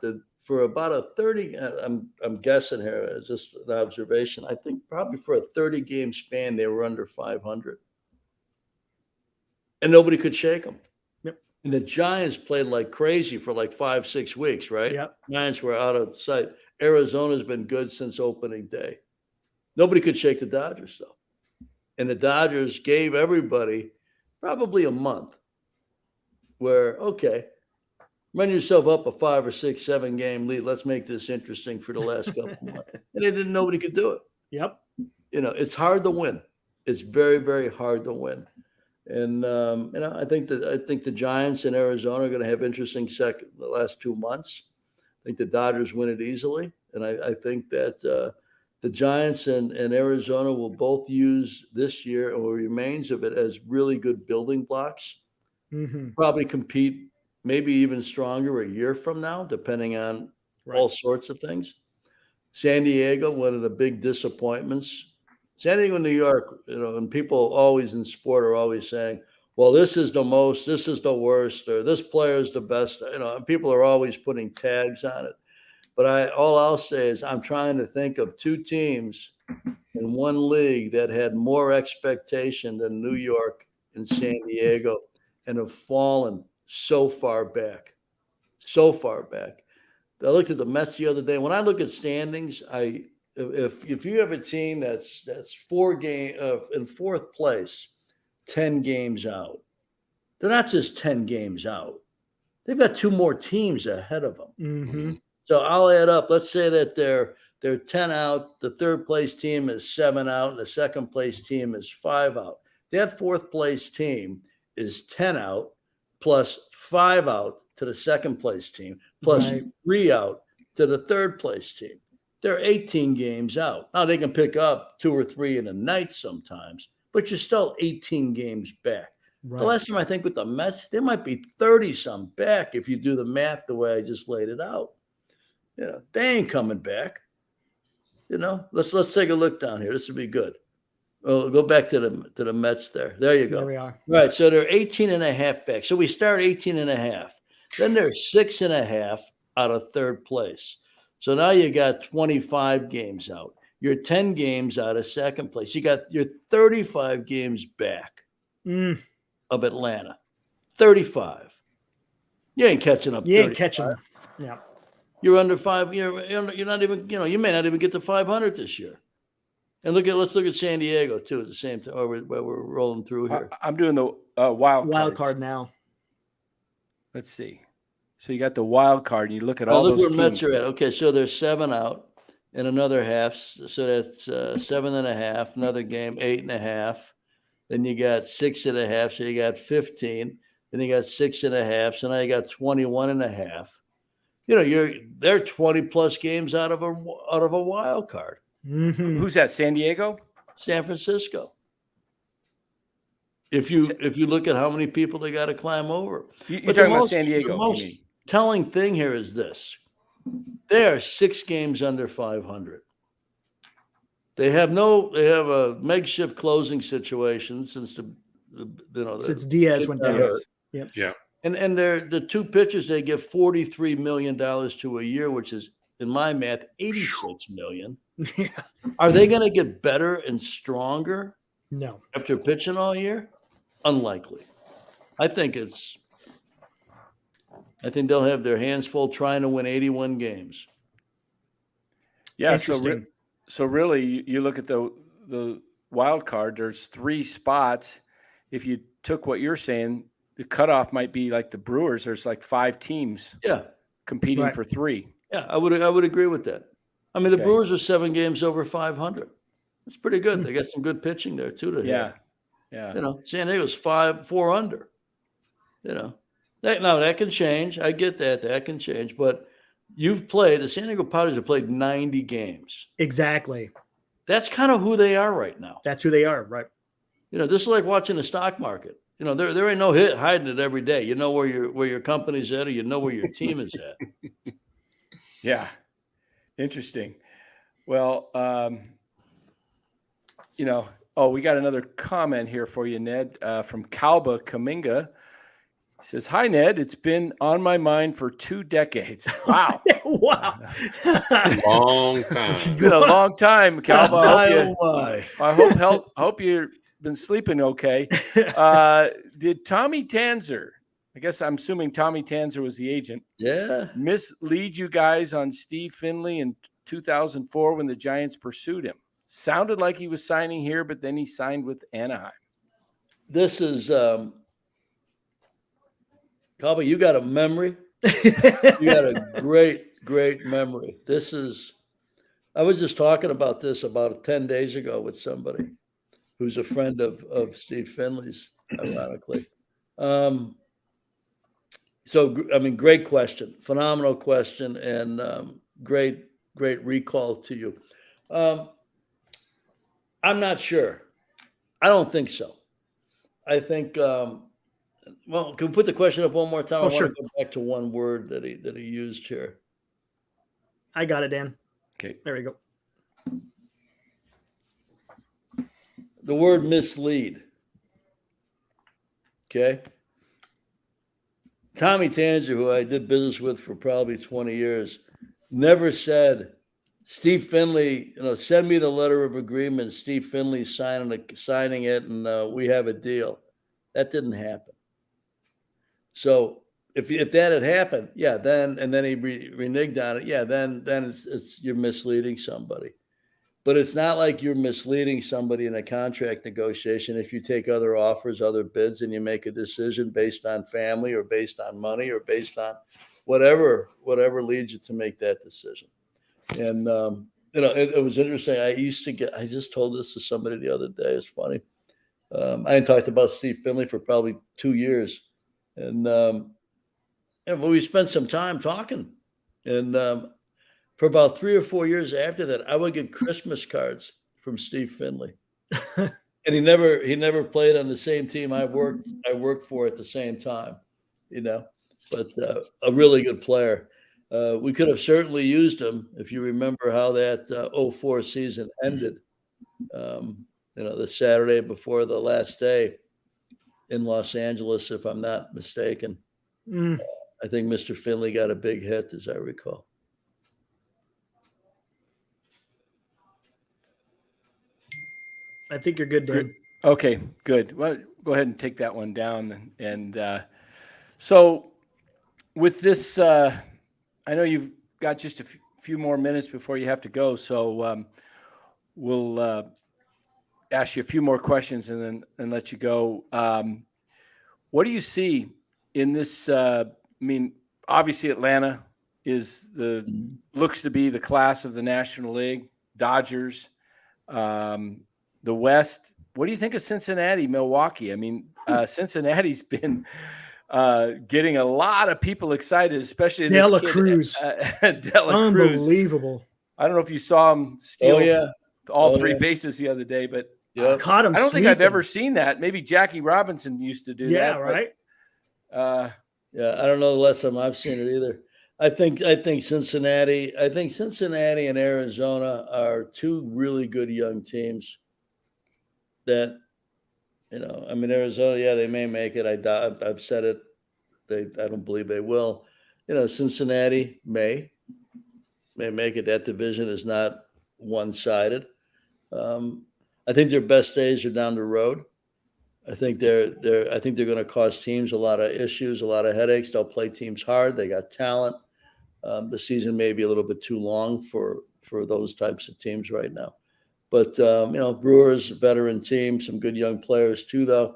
for about a 30, I'm guessing here, it's just an observation. I think probably for a 30-game span, they were under 500. And nobody could shake them. Yep. And the Giants played like crazy for like 5-6 weeks, right? Yep. Giants were out of sight. Arizona's been good since opening day. Nobody could shake the Dodgers, though. And the Dodgers gave everybody probably a month where, okay, run yourself up a 5 or 6, 7 game lead. Let's make this interesting for the last couple of months. And nobody could do it. Yep. It's hard to win. It's very, very hard to win. And I think the Giants in Arizona are going to have interesting the last 2 months. I think the Dodgers win it easily, and I think that the Giants and Arizona will both use this year or remains of it as really good building blocks. Mm-hmm. Probably compete maybe even stronger a year from now, depending on all sorts of things. San Diego, one of the big disappointments. San Diego, New York, and people always in sport are always saying, well, this is the most, this is the worst, or this player is the best. And people are always putting tags on it. But all I'll say is I'm trying to think of 2 teams in one league that had more expectation than New York and San Diego and have fallen so far back. I looked at the Mets the other day. When I look at standings, if you have a team that's 4 game in 4th place, 10 games out, they're not just 10 games out. They've got 2 more teams ahead of them. Mm-hmm. So I'll add up. Let's say that they're 10 out. The 3rd place team is 7 out, and the 2nd place team is 5 out. That 4th place team is 10 out plus 5 out to the 2nd place team plus 3 out to the 3rd place team. They're 18 games out. Now they can pick up 2 or 3 in a night sometimes, but you're still 18 games back. Right. The last time I think with the Mets, they might be 30-some back if you do the math the way I just laid it out. They ain't coming back. Let's take a look down here. This would be good. Oh, go back to the Mets there. There you go. There we are. Right. So they're 18.5 back. So we start 18.5. Then they're 6.5 out of third place. So now you got 25 games out. You're 10 games out of second place. You're 35 games back of Atlanta. 35. You ain't catching up. You ain't catching them. Yeah. You're under 5. You're not even, you may not even get to 500 this year. And let's look at San Diego too at the same time. While we're rolling through here. I'm doing the wild card now. Let's see. So you got the wild card, and you look at all look those where teams. Mets are at. Okay, so there's 7 out in another half. So that's 7.5. Another game, 8.5. Then you got 6.5. So you got 15. Then you got 6.5. So now you got 21.5. They're 20 plus games out of a wild card. Mm-hmm. Who's that? San Diego? San Francisco. If you look at how many people they got to climb over. You're talking about San Diego. The most telling thing here is this. They are 6 games under 500. They have a makeshift closing situation since since Diaz went down. Yep. Yeah. And they're the 2 pitchers they give $43 million to a year, which is in my math, $86 million. Yeah. Are they going to get better and stronger? No. After pitching all year? Unlikely. I think they'll have their hands full trying to win 81 games. Yeah. So really, you look at the wild card. There's 3 spots. If you took what you're saying, the cutoff might be like the Brewers. There's like 5 teams. Yeah. Competing for 3. Yeah, I would agree with that. I mean, the Brewers are 7 games over 500. That's pretty good. They got some good pitching there too. Yeah. San Diego's 4 under. That can change. I get that. That can change. But the San Diego Padres have played 90 games. Exactly. That's kind of who they are right now. That's who they are, right? This is like watching the stock market. There ain't no hit hiding it every day. You know where your company's at, or you know where your team is at. Yeah. Interesting. Well, we got another comment here for you, Ned, from Kalba Kaminga. He says, "Hi, Ned. It's been on my mind for 2 decades." Wow. Wow. Long time. It's been a long time, Kalba. I hope you've been sleeping okay. Did Tommy Tanzer, I guess I'm assuming Tommy Tanzer was the agent, mislead you guys on Steve Finley in 2004 when the Giants pursued him? Sounded like he was signing here, but then he signed with Anaheim. This is Calby, you got a memory. You got a great memory. I was just talking about this about 10 days ago with somebody who's a friend of Steve Finley's, ironically. Great question, phenomenal question, and great recall to you. I'm not sure. I don't think so. I think, can we put the question up one more time? Oh, I sure. want to go back to one word that he used here. I got it, Dan. Okay. There we go. The word mislead. Okay. Tommy Tanzer, who I did business with for probably 20 years, never said, Steve Finley, send me the letter of agreement. Steve Finley signing it, and we have a deal. That didn't happen. So if that had happened, then he reneged on it. Then it's you're misleading somebody. But it's not like you're misleading somebody in a contract negotiation if you take other offers, other bids, and you make a decision based on family or based on money or based on whatever leads you to make that decision. And, it was interesting. I just told this to somebody the other day. It's funny. I had talked about Steve Finley for probably 2 years. And we spent some time talking. And for about 3 or 4 years after that, I would get Christmas cards from Steve Finley. And he never played on the same team I worked for at the same time, but a really good player. We could have certainly used him if you remember how that 04 season ended. the Saturday before the last day in Los Angeles, if I'm not mistaken. I think Mr. Finley got a big hit, as I recall. I think you're good, Dan. Okay, good. Well, go ahead and take that one down. And so with this, I know you've got just a few more minutes before you have to go. So we'll ask you a few more questions and let you go. What do you see in this? I mean, obviously Atlanta looks to be the class of the National League. Dodgers, the West. What do you think of Cincinnati, Milwaukee? I mean, Cincinnati's been getting a lot of people excited, especially Dela Cruz. Dela Cruz. Unbelievable. I don't know if you saw him steal all three bases the other day, but caught him. I don't sleeping. think I've ever seen that. Maybe Jackie Robinson used to do that. Yeah, right. I don't know the last time I've seen it either. I think Cincinnati and Arizona are two really good young teams that, I mean, Arizona, they may make it. I've said it. I don't believe they will. Cincinnati may make it. That division is not one-sided. I think their best days are down the road. I think they're going to cause teams a lot of issues, a lot of headaches. They'll play teams hard. They got talent. The season may be a little bit too long for those types of teams right now. But Brewers, a veteran team, some good young players too, though.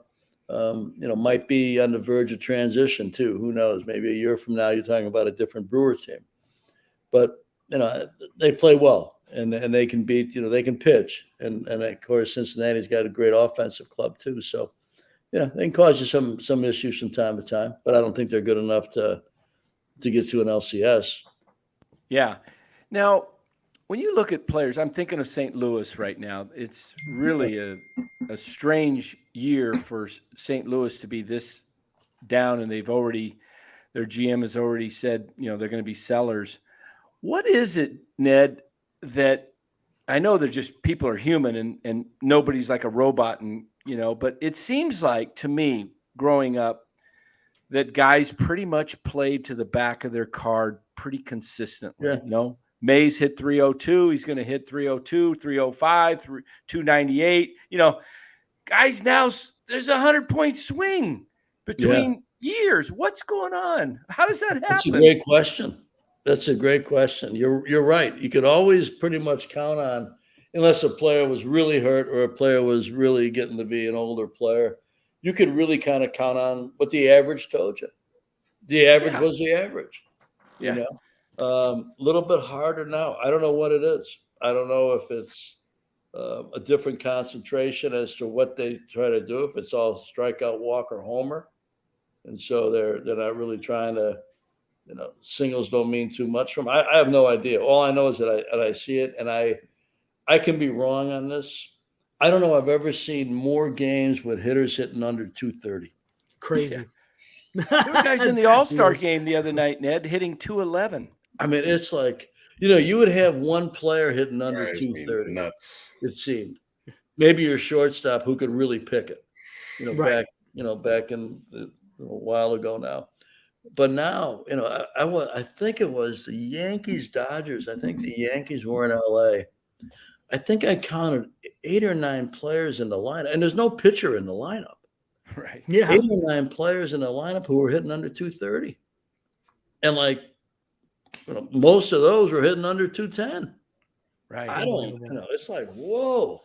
Might be on the verge of transition too. Who knows? Maybe a year from now, you're talking about a different Brewer team. But they play well, and they can beat. They can pitch, and of course Cincinnati's got a great offensive club too. So they can cause you some issues from time to time. But I don't think they're good enough to get to an LCS. Yeah. Now, when you look at players, I'm thinking of St. Louis right now. It's really a strange year for St. Louis to be this down, and their GM has already said, they're going to be sellers. What is it, Ned, that I know they're just people are human and nobody's like a robot but it seems like to me growing up that guys pretty much played to the back of their card pretty consistently. Yeah. Mays hit 302. He's going to hit 302, 305, 298. Guys, now there's a 100-point swing between years. What's going on? How does that happen? That's a great question. You're right. You could always pretty much count on, unless a player was really hurt or a player was really getting to be an older player, you could really kind of count on what the average told you. The average was the average. Yeah. Little bit harder now. I don't know what it is. I don't know if it's a different concentration as to what they try to do. If it's all strikeout, walk, or homer, and so they're not really trying to. Singles don't mean too much from. I have no idea. All I know is that I see it, and I can be wrong on this. I don't know. I've ever seen more games with hitters hitting under 230. Crazy. Yeah. There were guys in the All-Star game the other night, Ned, hitting 211. I mean, it's like, you would have one player hitting under 230. Nuts. It seemed. Maybe your shortstop who could really pick it. Back in a while ago now. But now, I think it was the Yankees, Dodgers. I think the Yankees were in LA. I think I counted 8 or 9 players in the lineup, and there's no pitcher in the lineup. Right. Yeah. 8 or 9 players in the lineup who were hitting under 230. And most of those were hitting under 210. Right. I don't, it's like, whoa.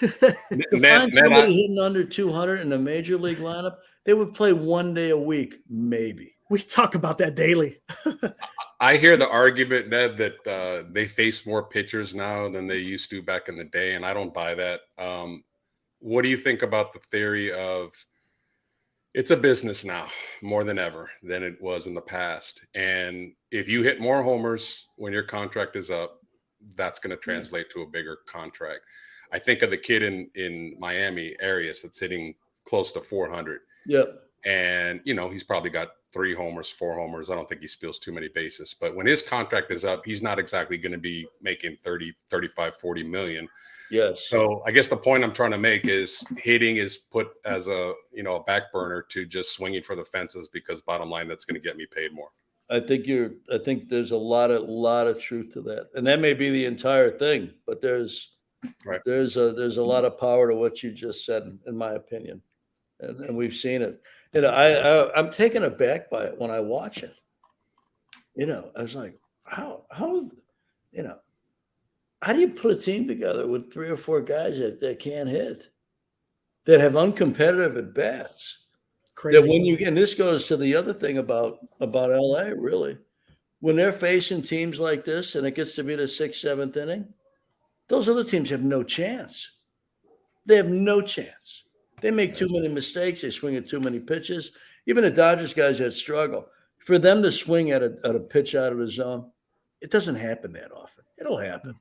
To Ned, find somebody hitting under 200 in the major league lineup, they would play one day a week, maybe. We talk about that daily. I hear the argument, Ned, that they face more pitchers now than they used to back in the day, and I don't buy that. What do you think about the theory of it's a business now more than ever than it was in the past? And if you hit more homers when your contract is up, that's going to translate to a bigger contract. I think of the kid in Miami, Arias, that's hitting close to 400. Yep. And, he's probably got 3 homers, 4 homers. I don't think he steals too many bases. But when his contract is up, he's not exactly going to be making 30, 35, 40 million. Yes. So I guess the point I'm trying to make is hitting is put as a back burner to just swinging for the fences, because bottom line, that's going to get me paid more. I think there's a lot of truth to that, and that may be the entire thing. But there's a lot of power to what you just said, in my opinion, and we've seen it. I'm taken aback by it when I watch it. I was like, how how do you put a team together with 3 or 4 guys that can't hit, that have uncompetitive at bats? Crazy. That when and this goes to the other thing about LA, really, when they're facing teams like this and it gets to be the 6th, 7th inning, those other teams have no chance. They have no chance. They make too many mistakes. They swing at too many pitches. Even the Dodgers guys that struggle, for them to swing at a pitch out of the zone, it doesn't happen that often. It'll happen.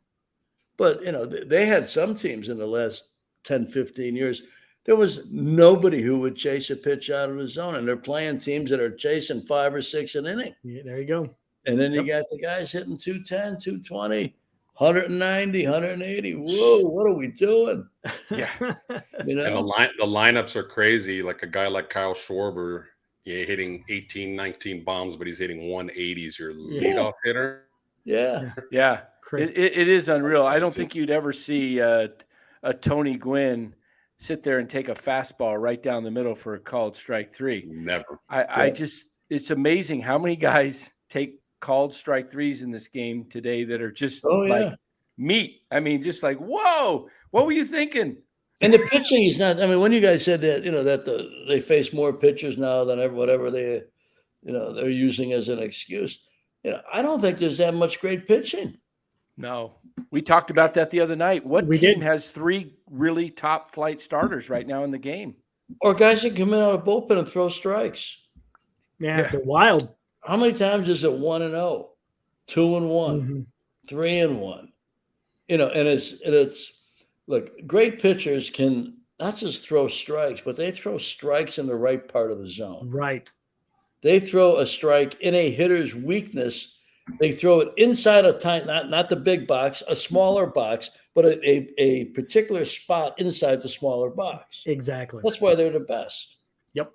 But, they had some teams in the last 10, 15 years. There was nobody who would chase a pitch out of the zone, and they're playing teams that are chasing 5 or 6 an inning. Yeah, there you go. And then you got the guys hitting 210, 220, 190, 180. Whoa, what are we doing? Yeah. And the lineups are crazy. Like a guy like Kyle Schwarber, hitting 18, 19 bombs, but he's hitting 180s. Your leadoff hitter. Yeah. Yeah. It is unreal. I don't think you'd ever see a Tony Gwynn sit there and take a fastball right down the middle for a called strike 3. Never. It's amazing how many guys take called strike 3s in this game today that are just meat. I mean, just like, whoa, what were you thinking? And the pitching is not, I mean, when you guys said that, that they face more pitchers now than whatever they're using as an excuse. I don't think there's that much great pitching. No, we talked about that the other night. What team has 3 really top flight starters right now in the game? Or guys that come in out of bullpen and throw strikes. Yeah, they're wild. How many times is it 1-0, 2-1, 3-1? And it's look, great pitchers can not just throw strikes, but they throw strikes in the right part of the zone. Right. They throw a strike in a hitter's weakness. They throw it inside a tight, not the big box, a smaller box, but a particular spot inside the smaller box. Exactly. That's why they're the best. Yep.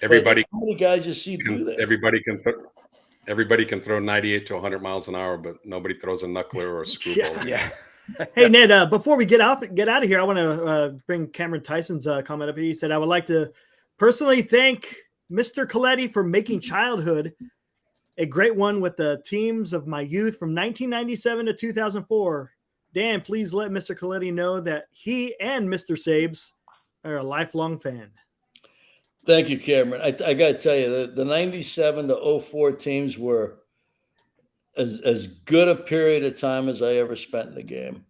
Everybody. How many guys you see do that? Everybody can throw 98 to 100 miles an hour, but nobody throws a knuckler or a screwball. Yeah. Hey, Ned, before we get out of here, I want to bring Cameron Tyson's comment up here. He said, I would like to personally thank Mr. Colletti for making childhood a great one with the teams of my youth from 1997 to 2004. Dan, please let Mr. Colletti know that he and Mr. Sabes are a lifelong fan. Thank you, Cameron. I got to tell you, the 97 to 04 teams were as good a period of time as I ever spent in the game.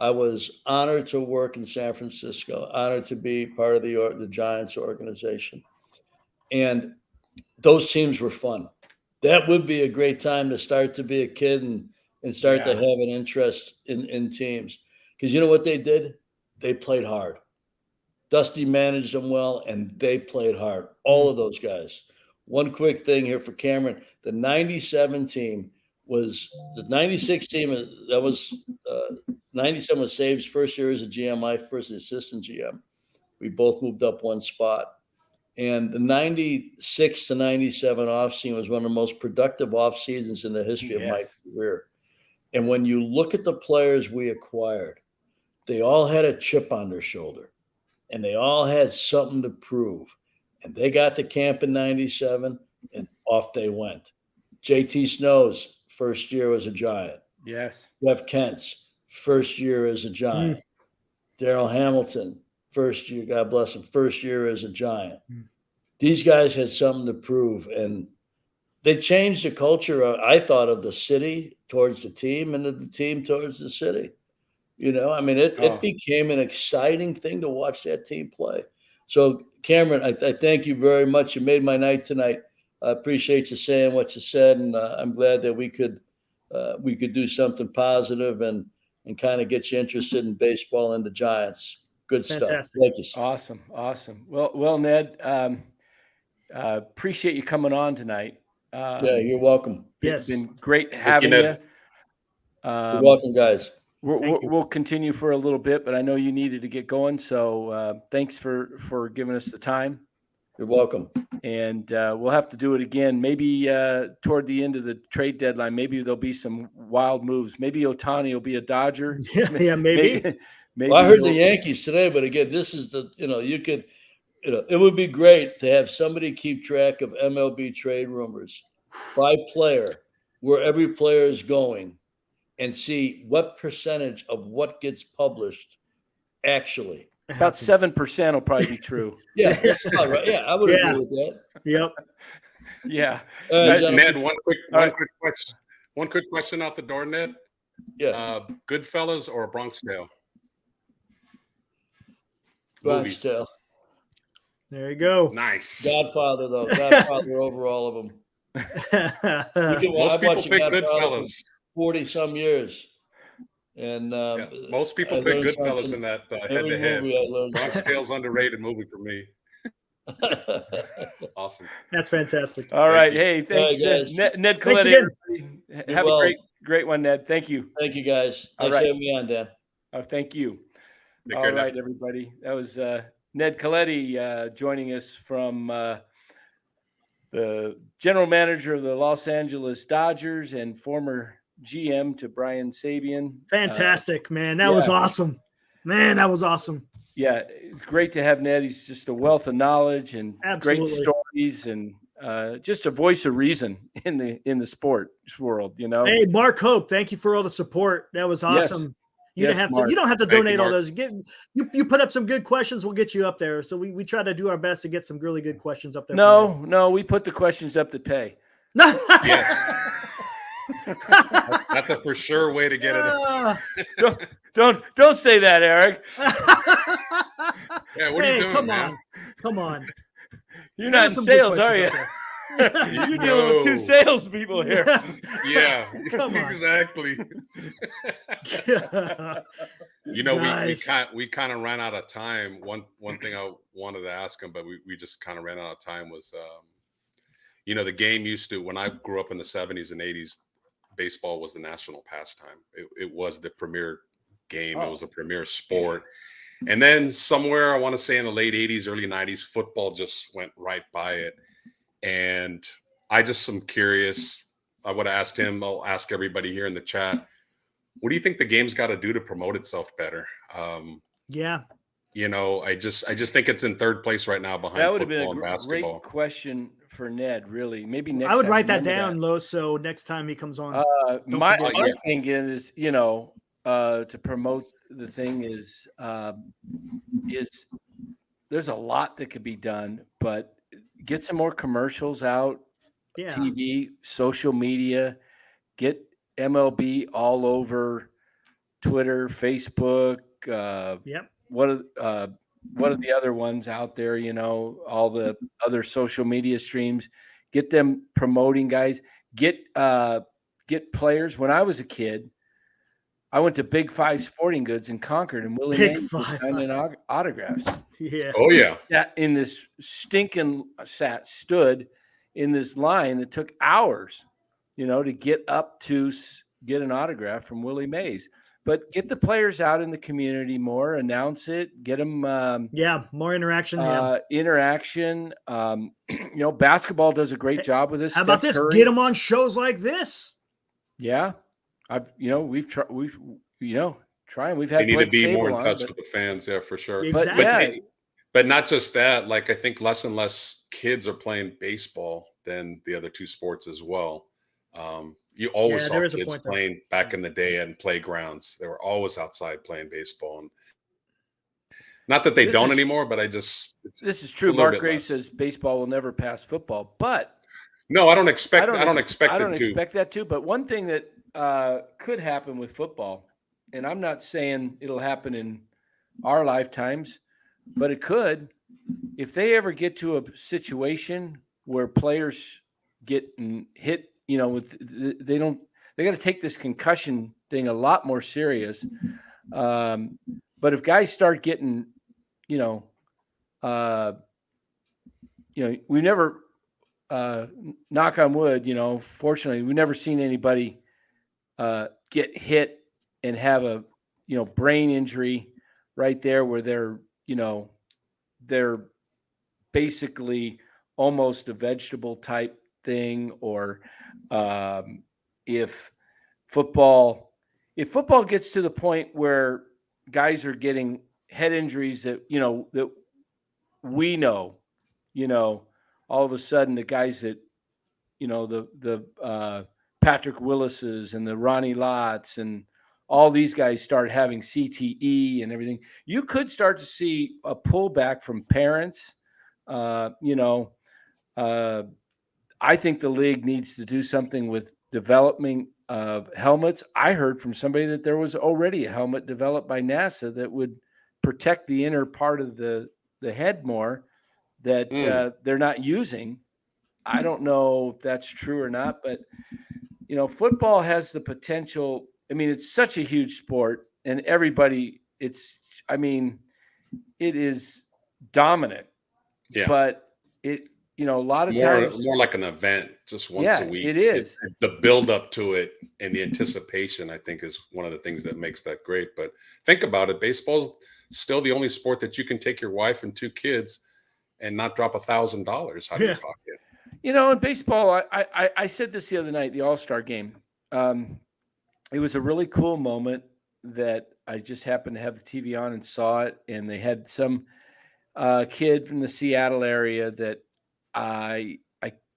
I was honored to work in San Francisco, honored to be part of the Giants organization. And those teams were fun. That would be a great time to start to be a kid and start to have an interest in teams. Because you know what they did? They played hard. Dusty managed them well, and they played hard. All of those guys. One quick thing here for Cameron. The 97 team was the 96 team. That was 97 was Sabe's first year as a GM, my first assistant GM. We both moved up one spot. And the 96 to 97 offseason was one of the most productive off seasons in the history of my career. And when you look at the players we acquired, they all had a chip on their shoulder and they all had something to prove. And they got to camp in 97 and off they went. JT Snow's first year as a Giant. Yes. Jeff Kent's first year as a Giant. Darrell Hamilton, first year, God bless him, first year as a Giant. These guys had something to prove, and they changed the culture, I thought, of the city towards the team and of the team towards the city. I mean, it became an exciting thing to watch that team play. So, Cameron, I thank you very much. You made my night tonight. I appreciate you saying what you said, and I'm glad that we could do something positive and kind of get you interested in baseball and the Giants. Good Fantastic stuff. Thank you. Awesome. Well, Ned, appreciate you coming on tonight. Yeah, you're welcome. Yes. It's been great having you. You're welcome, guys. We'll continue for a little bit, but I know you needed to get going. So thanks for giving us the time. You're welcome. And we'll have to do it again. Maybe toward the end of the trade deadline, maybe there'll be some wild moves. Maybe Otani will be a Dodger. Yeah, maybe. Well, I heard the Yankees today, but again, this is it would be great to have somebody keep track of MLB trade rumors by player, where every player is going, and see what percentage of what gets published actually. About 7% will probably be true. Yeah, that's about right. Yeah, I would agree with that. Yep. Yeah. Ned, one quick question out the door, Ned. Yeah. Goodfellas or a Bronx Tale? Bronx Tale. There you go. Nice. Godfather, though. Godfather over all of them. Most people pick Goodfellas. 40-some years. And most people pick Goodfellas in that head-to-head. Bronx Tale's underrated movie for me. Awesome. That's fantastic. All right. Hey, thanks, Ned Colletti. Have a great one, Ned. Thank you. Thank you, guys. Thanks for having me on, Dan. Thank you. Take All care, right, Ned. everybody. That was Ned Colletti joining us from the general manager of the Los Angeles Dodgers and former GM to Brian Sabian. Fantastic, man. That was awesome. Man, that was awesome. Yeah, it's great to have Ned. He's just a wealth of knowledge and great stories and just a voice of reason in the sports world, you know. Hey, Mark Hope, thank you for all the support. That was awesome. Yes. You don't have to donate all those. You put up some good questions, we'll get you up there. So we try to do our best to get some really good questions up there. No, we put the questions up that pay. Yes. That's a for sure way to get it. Don't say that, Eric. Yeah, what are you doing, man? Come on. You're not in sales, are you? You're dealing with two salespeople here. Yeah, Come on. exactly. Nice. we kind of ran out of time. One thing I wanted to ask him, but we just kind of ran out of time was, the game used to, when I grew up in the 70s and 80s, baseball was the national pastime. It was the premier game. It was a premier sport. And then somewhere, I want to say in the late 80s, early 90s, football just went right by it. And I just am curious. I would have asked him, I'll ask everybody here in the chat, what do you think the game's got to do to promote itself better? I just think it's in third place right now behind football and basketball. Great question for Ned, really. Maybe next I would time write that down, Lo, so next time he comes on. My thing is, to promote the thing is there's a lot that could be done, but get some more commercials out, TV, social media, get MLB all over Twitter, Facebook. What are the other ones out there? All the other social media streams. Get them promoting, guys. Get players. When I was a kid, I went to Big Five Sporting Goods in Concord, and Willie Mays was signing autographs. Yeah. Oh yeah. That in this stinking stood in this line that took hours, to get up to get an autograph from Willie Mays. But get the players out in the community more, announce it, get them. More interaction. Interaction. Basketball does a great job with this. How about this? Get them on shows like this. Yeah. We've tried. We've had. They need to be more in touch with the fans. Yeah, for sure. Exactly. But not just that. Like, I think less and less kids are playing baseball than the other two sports as well. You always saw kids playing back in the day in playgrounds. They were always outside playing baseball. And not that they don't anymore, but this is true. Mark Gray says baseball will never pass football, but no, I don't expect that too. But one thing that could happen with football, and I'm not saying it'll happen in our lifetimes, but it could, if they ever get to a situation where players get hit, they got to take this concussion thing a lot more serious. But if guys start getting, we never, knock on wood, fortunately, we've never seen anybody get hit and have a brain injury right there where they're basically almost a vegetable type thing, or if football gets to the point where guys are getting head injuries that we know, all of a sudden the guys that the Patrick Willis's and the Ronnie Lott's and all these guys start having CTE and everything, you could start to see a pullback from parents. I think the league needs to do something with developing helmets. I heard from somebody that there was already a helmet developed by NASA that would protect the inner part of the head more that they're not using. I don't know if that's true or not, but football has the potential. I mean, it's such a huge sport, and everybody, it is dominant. Yeah. But it, a lot of times more like an event, just once a week. It is. The build up to it and the anticipation, I think, is one of the things that makes that great. But think about it. Baseball's still the only sport that you can take your wife and 2 kids and not drop $1,000 out of your pocket. In baseball, I said this the other night, the All-Star game. It was a really cool moment that I just happened to have the TV on and saw it. And they had some kid from the Seattle area that I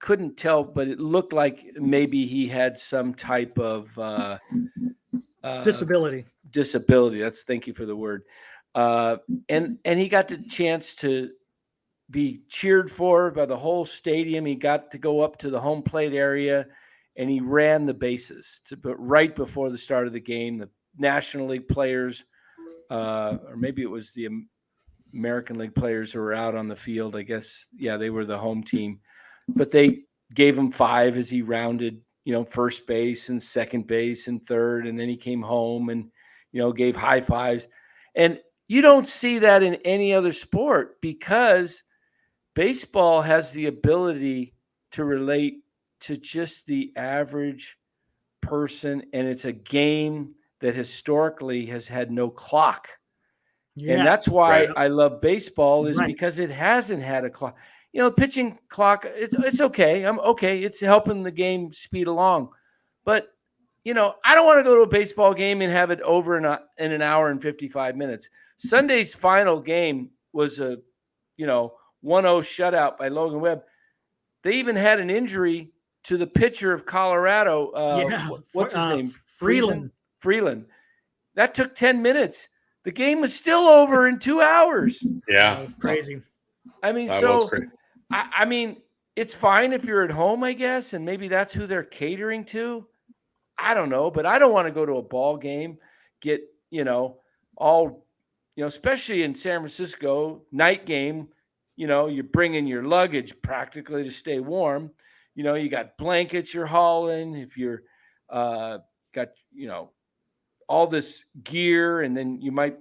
couldn't tell, but it looked like maybe he had some type of disability. Thank you for the word. And he got the chance to be cheered for by the whole stadium. He got to go up to the home plate area and he ran the bases right before the start of the game. The National League players, or maybe it was the American League players who were out on the field, I guess. Yeah, they were the home team, but they gave him 5 as he rounded, first base and second base and third. And then he came home and, gave high fives. And you don't see that in any other sport because baseball has the ability to relate to just the average person. And it's a game that historically has had no clock. Yeah, and that's why I love baseball is because it hasn't had a clock. Pitching clock, it's okay. I'm okay. It's helping the game speed along. But, I don't want to go to a baseball game and have it over in an hour and 55 minutes. Sunday's final game was a, 1-0 shutout by Logan Webb. They even had an injury to the pitcher of Colorado. What's his name? Freeland. That took 10 minutes. The game was still over in 2 hours. Yeah. Crazy. I mean, I mean, it's fine if you're at home, I guess, and maybe that's who they're catering to. I don't know, but I don't want to go to a ball game, get, especially in San Francisco, night game, you're bringing your luggage practically to stay warm. You got blankets you're hauling. If you're got, all this gear, and then you might,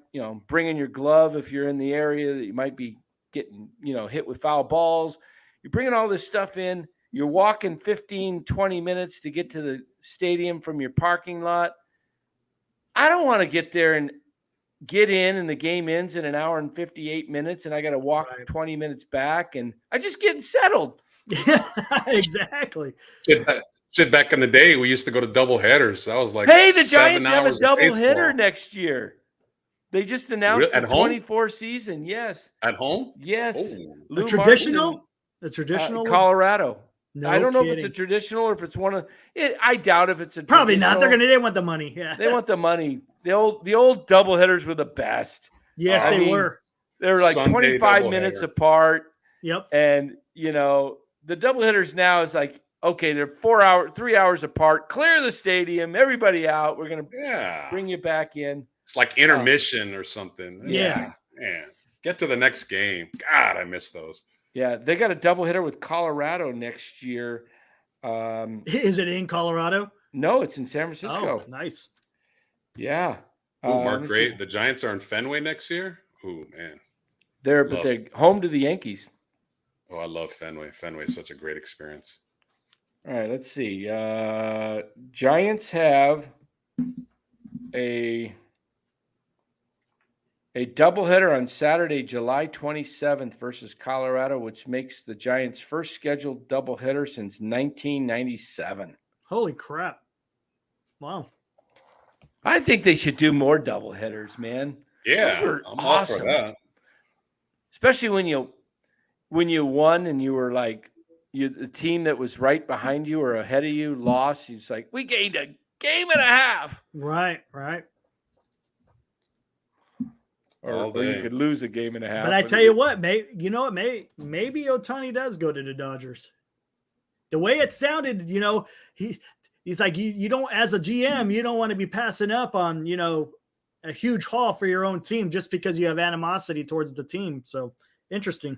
bring in your glove if you're in the area that you might be getting, hit with foul balls. You're bringing all this stuff in. You're walking 15, 20 minutes to get to the stadium from your parking lot. I don't want to get there and get in and the game ends in an hour and 58 minutes and I got to walk 20 minutes back and I just get settled. Exactly. Shit, back in the day, we used to go to double headers. That was like, hey, the Giants have a double header next year. They just announced the 24 season. Yes. At home? Yes. Oh. A traditional? The traditional? Colorado. No I don't know kidding. if it's a traditional or if it's one of it. I doubt if it's a probably not. They want the money. Yeah. They want the money. The old double hitters were the best. Yes, they were. They were like Sunday 25 minutes apart. Yep. And the double hitters now is like, okay, they're 3 hours apart. Clear the stadium, everybody out. We're gonna bring you back in. It's like intermission or something. Yeah. Man, get to the next game. God, I miss those. Yeah, they got a doubleheader with Colorado next year. Is it in Colorado? No, it's in San Francisco. Oh, nice. Yeah. Mark, great. The Giants are in Fenway next year. Ooh, man. They're home to the Yankees. Oh, I love Fenway. Fenway is such a great experience. All right, let's see. Giants have a A doubleheader on Saturday, July 27th versus Colorado, which makes the Giants' first scheduled doubleheader since 1997. Holy crap. Wow. I think they should do more doubleheaders, man. Yeah, Those were I'm all for awesome. that. Especially when you won and you were like, the team that was right behind you or ahead of you lost. It's like, we gained a game and a half. Right. Or you could lose a game and a half. But I tell you what, maybe Otani does go to the Dodgers. The way it sounded, he's like, you don't, as a GM, you don't want to be passing up on, a huge haul for your own team just because you have animosity towards the team. So interesting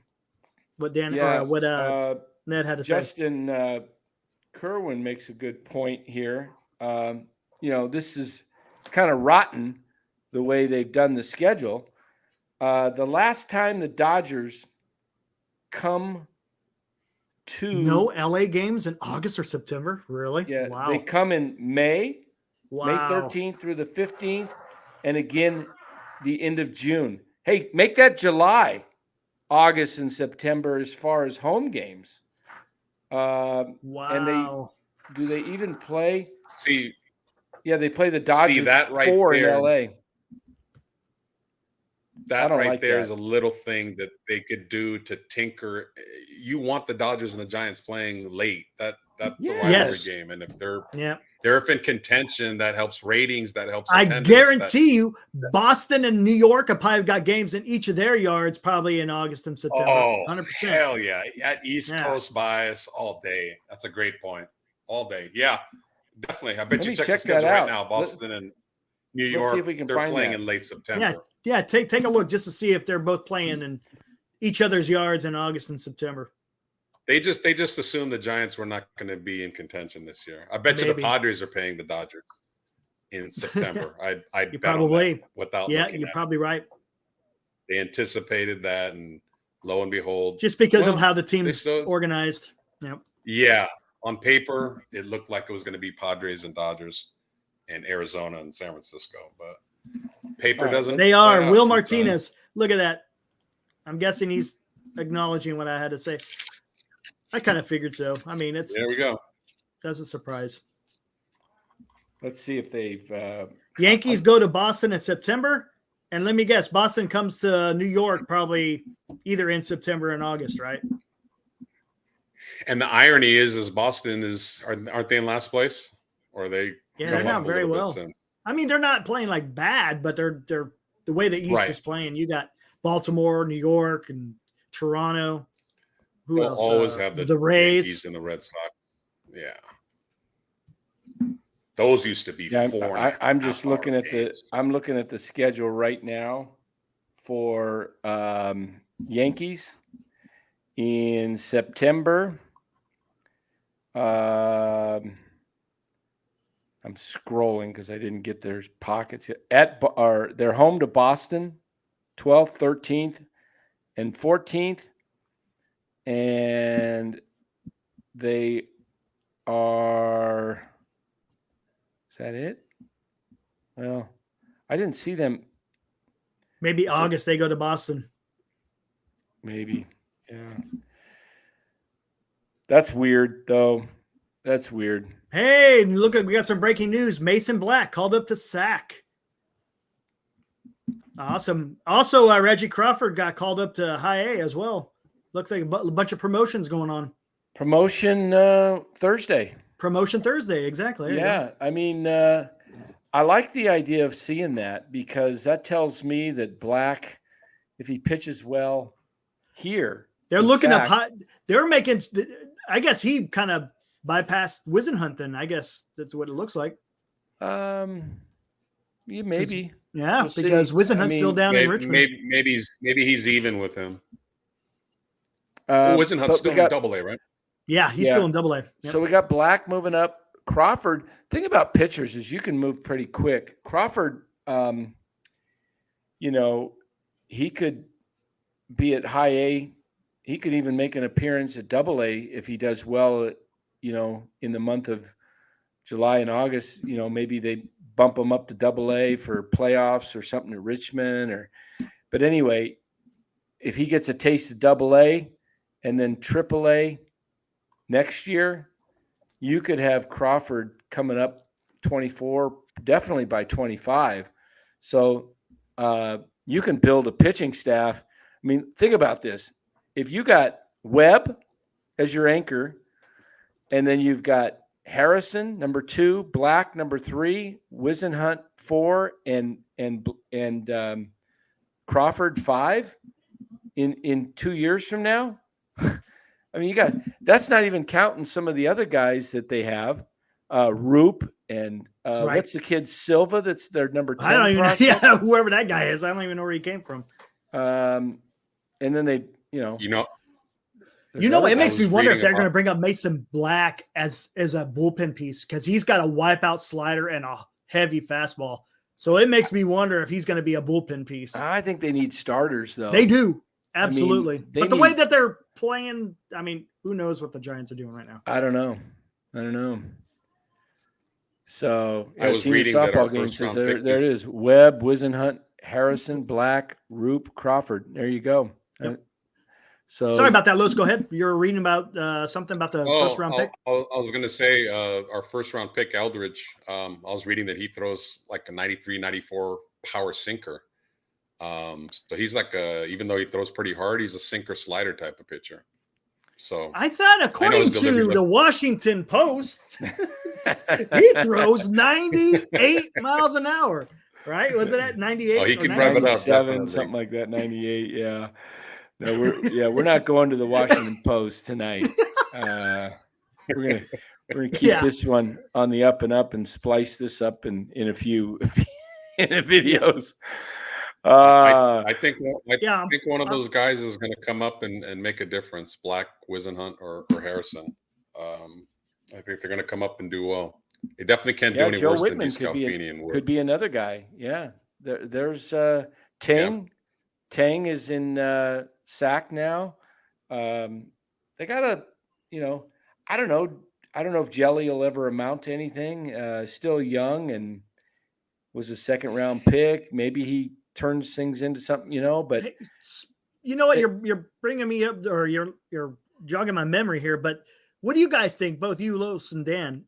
what Ned had to say. Justin Kerwin makes a good point here. This is kind of rotten the way they've done the schedule. The last time the Dodgers come to no LA games in August or September, really? Yeah, wow. They come in May, wow. May 13th through the 15th, and again the end of June. Hey, make that July, August, and September as far as home games. Wow. And do they even play? See, yeah, they play the Dodgers that right 4 there. in LA. That right there is a little thing that they could do to tinker. You want the Dodgers and the Giants playing late. That's a rivalry game, and if they're in contention, that helps ratings. That helps. I guarantee you, Boston and New York have probably got games in each of their yards, probably in August and September. Oh, 100%. Hell yeah! At East Coast bias all day. That's a great point. All day, yeah, definitely. I bet you check the schedule right now. Boston and New York, see if we can they're find playing that in late September. Yeah, take a look just to see if they're both playing in each other's yards in August and September. They just assumed the Giants were not going to be in contention this year. I bet you the Padres are paying the Dodgers in September. I'd bet probably on that without you're probably right. They anticipated that, and lo and behold, just because of how the team's organized. Yep. Yeah, on paper it looked like it was going to be Padres and Dodgers and Arizona and San Francisco, but paper doesn't. They are. Will Martinez. Look at that. I'm guessing he's acknowledging what I had to say. I kind of figured so. I mean, there we go. Doesn't surprise. Let's see if they've. Yankees go to Boston in September, and let me guess, Boston comes to New York probably either in September and August, right? And the irony is Boston aren't they in last place, or are they? Yeah, they're not very well. I mean, they're not playing like bad, but they're the way the East is playing. You got Baltimore, New York, and Toronto. Who else? Always have the Rays Yankees and the Red Sox. Yeah, those used to be four. I'm just looking at I'm looking at the schedule right now for Yankees in September. I'm scrolling because I didn't get their pockets yet. They're home to Boston, 12th, 13th, and 14th. And they are, is that it? Well, I didn't see them. Maybe August they go to Boston. Maybe. Yeah. That's weird, though. That's weird. Hey, look, we got some breaking news. Mason Black called up to SAC. Awesome. Also, Reggie Crawford got called up to High A as well. Looks like a bunch of promotions going on. Promotion Thursday. Promotion Thursday, exactly. Yeah, I mean, I like the idea of seeing that because that tells me that Black, if he pitches well here, they're looking up. They're making. I guess he kind of bypassed Wisenhunt. I guess that's what it looks like. Yeah, maybe. Yeah, because Wisenhunt's still down in Richmond. Maybe he's even with him. Wisenhunt's still in Double A, right? Yeah, he's still in Double A. Yep. So we got Black moving up. Crawford. Thing about pitchers is you can move pretty quick. Crawford, he could be at High A. He could even make an appearance at Double A if he does well. In the month of July and August, maybe they bump them up to Double-A for playoffs or something at Richmond. But anyway, if he gets a taste of Double-A and then Triple-A next year, you could have Crawford coming up 24, definitely by 25. So you can build a pitching staff. I mean, think about this. If you got Webb as your anchor, and then you've got Harrison, number 2, Black, number 3, Wisenhunt, 4, and Crawford, 5 in 2 years from now. I mean, that's not even counting some of the other guys that they have, Roop and what's the kid Silva? That's their number 10. I don't even know. Yeah, whoever that guy is, I don't even know where he came from. And then they, it makes me wonder if they're going to bring up Mason Black as a bullpen piece, because he's got a wipeout slider and a heavy fastball. So it makes me wonder if he's going to be a bullpen piece. I think they need starters, though. They do. Absolutely. I mean, but the way that they're playing, I mean, who knows what the Giants are doing right now? I don't know. So I was reading that our first round pick there it is. Webb, Wisenhunt, Harrison, Black, Roop, Crawford. There you go. Yep. So sorry about that, Lewis. Go ahead. You're reading about something about the first round pick. I was going to say our first round pick, Eldridge. I was reading that he throws like a 93, 94 power sinker. So he's like even though he throws pretty hard, he's a sinker slider type of pitcher. So I thought, according to the Washington Post, he throws 98 miles an hour. Right? Was it at 98? Oh, he can rev it up. something like that. 98. Yeah. No, we're not going to the Washington Post tonight. We're gonna keep this one on the up and up and splice this up in a few videos. I think one of those guys is going to come up and make a difference. Black, Wisenhunt, or Harrison. I think they're going to come up and do well. They definitely can't do any Joe worse Whitman than Scalfini and Wood. Could be another guy. Yeah, there's Tang. Yeah. Tang is in SAC now. They got I don't know if Jelly will ever amount to anything. Still young and was a second round pick. Maybe he turns things into something, but you know what, you're bringing me up, or you're jogging my memory here, but what do you guys think, both you, Los, and Dan,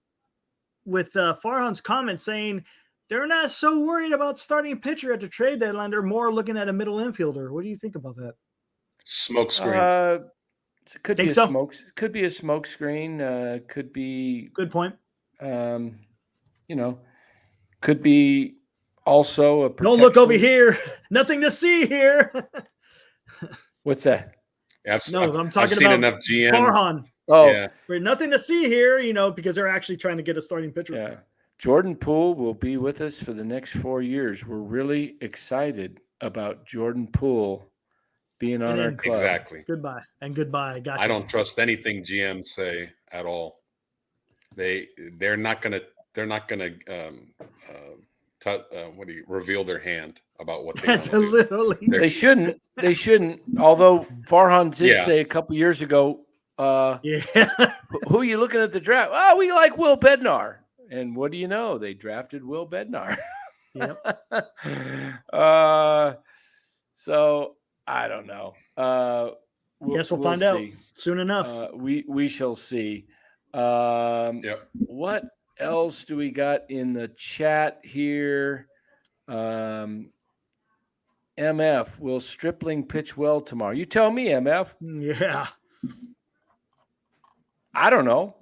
with Farhan's comment saying they're not so worried about starting a pitcher at the trade deadline, they're more looking at a middle infielder? What do you think about that? Smoke screen. Could be a smoke screen. Could be good point. Could be also a don't look over here. Nothing to see here. What's that? I'm talking I've seen about enough GM. Farhan. Oh, yeah. Nothing to see here, because they're actually trying to get a starting pitcher. Yeah. Jordan Poole will be with us for the next 4 years. We're really excited about Jordan Poole being on our club. Exactly. Goodbye. Gotcha. I don't trust anything GMs say at all. They're not gonna reveal their hand about what they They shouldn't. Although Farhan did say a couple years ago, who are you looking at the draft? Oh, we like Will Bednar. And what do you know? They drafted Will Bednar. Yep. So I don't know. Guess we'll find out soon enough. We shall see. What else do we got in the chat here? MF, will Stripling pitch well tomorrow? You tell me, MF. Yeah. I don't know.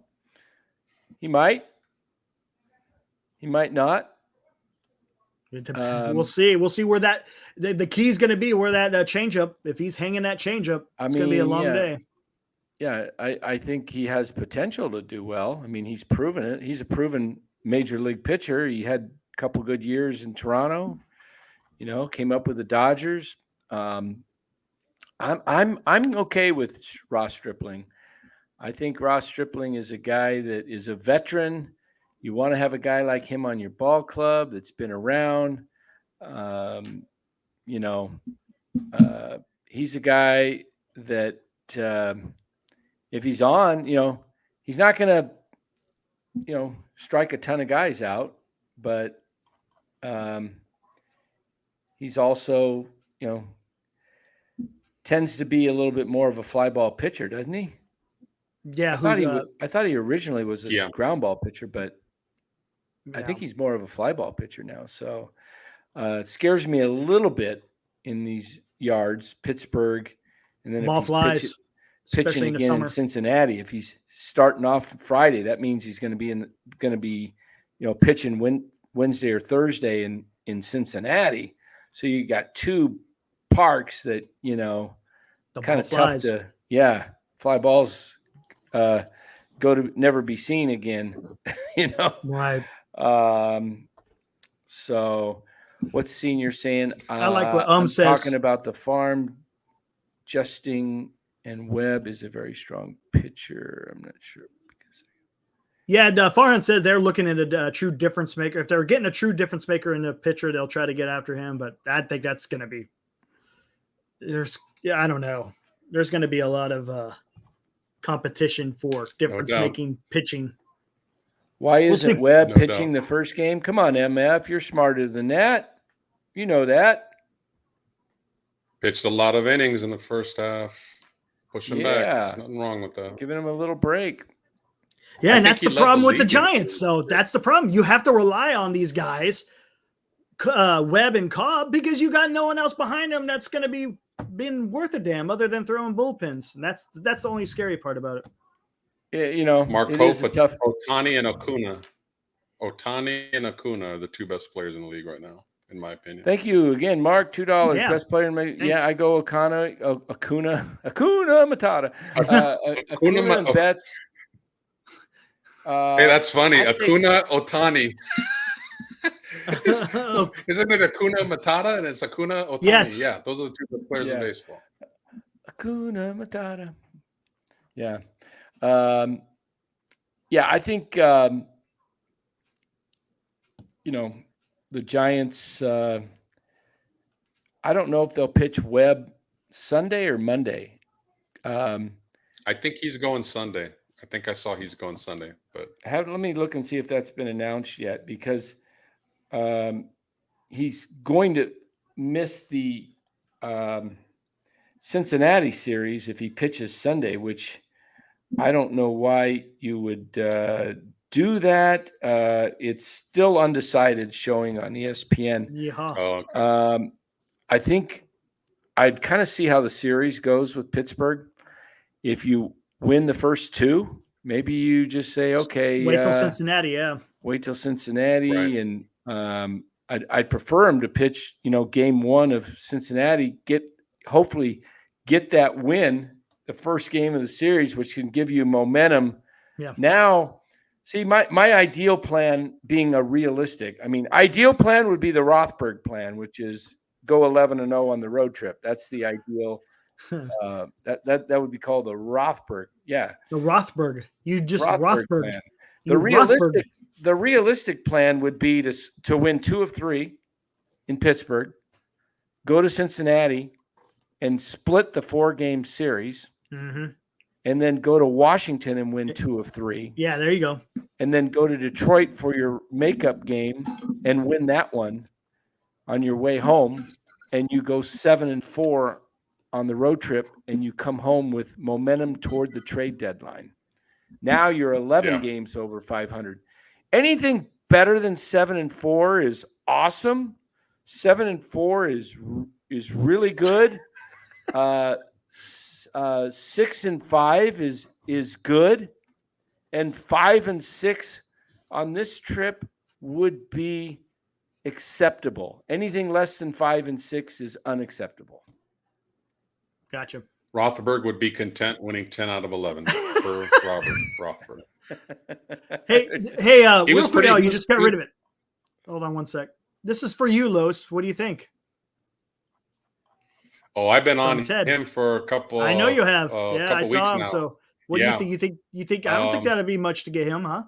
He might. He might not. We'll see. We'll see where that the key is going to be. Where that changeup. If he's hanging that changeup, it's going to be a long day. Yeah, I think he has potential to do well. I mean, he's proven it. He's a proven major league pitcher. He had a couple good years in Toronto. Came up with the Dodgers. I'm okay with Ross Stripling. I think Ross Stripling is a guy that is a veteran. You want to have a guy like him on your ball club that's been around. He's a guy that if he's on, he's not going to, strike a ton of guys out, but He's also, tends to be a little bit more of a fly ball pitcher, doesn't he? Yeah, I thought he originally was a ground ball pitcher, but I think he's more of a fly ball pitcher now. So it scares me a little bit in these yards, Pittsburgh, and then ball flies, pitching again in Cincinnati. If he's starting off Friday, that means he's going to be pitching Wednesday or Thursday in Cincinnati. So you got two parks that kind of tough to fly balls go to never be seen again. Right. So what's Senior saying? I like what says. Talking about the farm. Justin and Webb is a very strong pitcher. I'm not sure. Yeah, Farhan says they're looking at a true difference maker. If they're getting a true difference maker in the pitcher, they'll try to get after him. But I think that's going to be I don't know. There's going to be a lot of competition for difference making pitching. Why isn't Webb pitching the first game? Come on, MF, you're smarter than that. You know that. Pitched a lot of innings in the first half. Push him back. There's nothing wrong with that. Giving him a little break. Yeah, and that's the problem with the Giants. So that's the problem. You have to rely on these guys, Webb and Cobb, because you got no one else behind them that's going to be been worth a damn other than throwing bullpens. And that's the only scary part about it. Mark Hope, Otani and Acuna. Otani and Acuna are the two best players in the league right now, in my opinion. Thank you again, Mark. $2 best player in my. Yeah, I go Acuna Matata. Acuna and Betts. Hey, that's funny. Acuna Otani. Isn't it Acuna Matata and it's Acuna Otani? Yes. Yeah, those are the two best players in baseball. Acuna Matata. Yeah. I think the Giants. I don't know if they'll pitch Webb Sunday or Monday. I think he's going Sunday. I think I saw he's going Sunday, but let me look and see if that's been announced yet, because he's going to miss the Cincinnati series if he pitches Sunday, which I don't know why you would do that. It's still undecided, showing on ESPN. Yeah. Oh, okay. I think I'd kind of see how the series goes with Pittsburgh. If you win the first two, maybe you just say, okay, wait till Cincinnati. Yeah. Wait till Cincinnati. Right. And I'd prefer him to pitch, game one of Cincinnati, hopefully get that win, the first game of the series, which can give you momentum. Yeah. Now, see, my ideal plan being ideal plan would be the Rothberg plan, which is go 11-0 on the road trip. That's the ideal. That would be called the Rothberg. Yeah. The Rothberg. You just Rothberg. The realistic plan would be to win 2 of 3 in Pittsburgh, go to Cincinnati and split the 4-game series, and then go to Washington and win 2 of 3. Yeah, there you go. And then go to Detroit for your makeup game and win that one on your way home, and you go 7-4 on the road trip, and you come home with momentum toward the trade deadline. Now you're 11 games over 500. Anything better than 7-4 is awesome. 7-4 is really good. 6-5 is good, and 5-6 on this trip would be acceptable. Anything less than 5-6 is unacceptable. Gotcha. Rothberg would be content winning 10 out of 11 for Rothberg. Hey, real quick, you just got rid of it. Hold on one sec. This is for you, Los. What do you think? Oh, I've been on him for a couple. I know you have. I saw him. Now. So, what do you think? You think? I don't think that'd be much to get him, huh?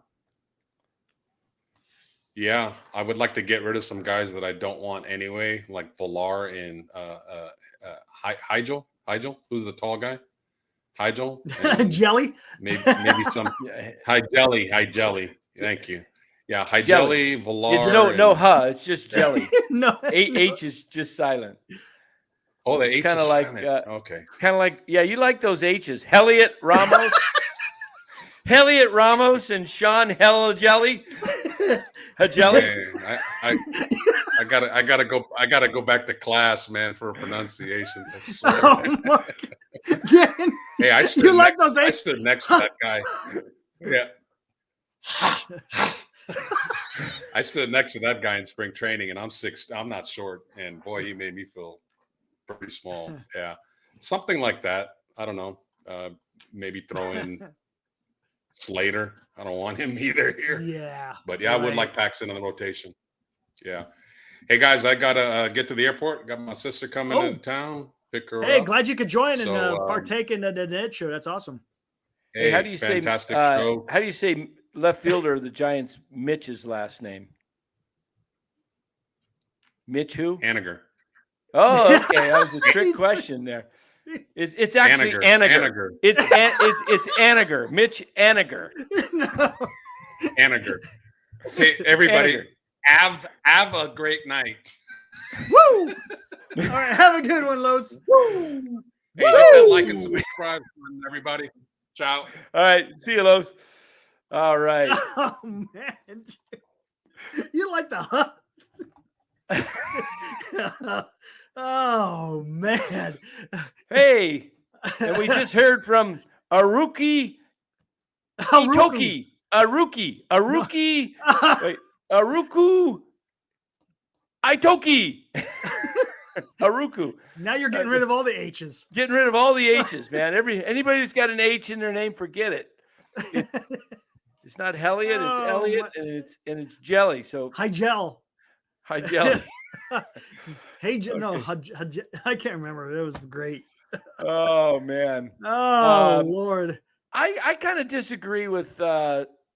Yeah, I would like to get rid of some guys that I don't want anyway, like Villar and Heigel. Heigel, who's the tall guy? Heigel. Jelly. Maybe some High jelly. Thank you. Yeah, Jelly, Villar. It's no huh. It's just jelly. No, H is just silent. Oh, the It's H kind is of like silent. Okay. kind of like you like those H's. Helliot Ramos, Helliot Ramos, and Sean Jelly. Man, I gotta go back to class, man, for pronunciations. I swear. Oh my God. Hey, I stood next to that guy. Yeah. I stood next to that guy in spring training, and I'm not short, and boy, he made me feel pretty small. Yeah, something like that. I don't know. Maybe throw in Slater. I don't want him either here. Yeah, but yeah, I would like Paxton in the rotation. Yeah. Hey guys, I gotta get to the airport. Got my sister coming into town. Pick her up. Hey, glad you could join and partake in the Ned show. That's awesome. Hey, how do you fantastic say? Show. How do you say left fielder of the Giants? Mitch's last name. Mitch who? Aniger. Oh, okay. That was a trick question there. It's actually Aniger. It's Aniger. Mitch Aniger. No. Aniger. Okay, everybody, have a great night. Woo! All right, have a good one, Los. Woo! Hey, hit that like and subscribe, everybody. Ciao. All right, see you, Los. All right. Oh man, you like the Oh man. Hey, and we just heard from Aruki Itoki. Wait, Aruku Itoki. Aruku. Now you're getting rid of all the H's. Getting rid of all the H's, man. Anybody who's got an H in their name, forget it. It's not Helliot, it's Elliot, and it's Jelly. So hi Jelly. Hey, no, I can't remember. It was great. Oh man. Oh Lord. I kind of disagree with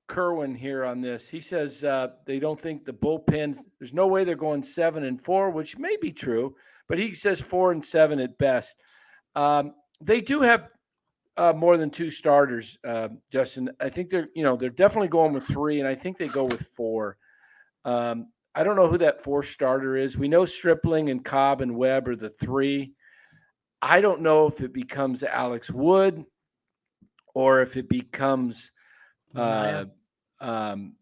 Kerwin here on this. He says they don't think the bullpen. There's no way they're going 7-4, which may be true, but he says 4-7 at best. They do have more than 2 starters, Justin. I think they're definitely going with 3, and I think they go with 4. I don't know who that 4th starter is. We know Stripling and Cobb and Webb are the 3. I don't know if it becomes Alex Wood or if it becomes, gosh, I'm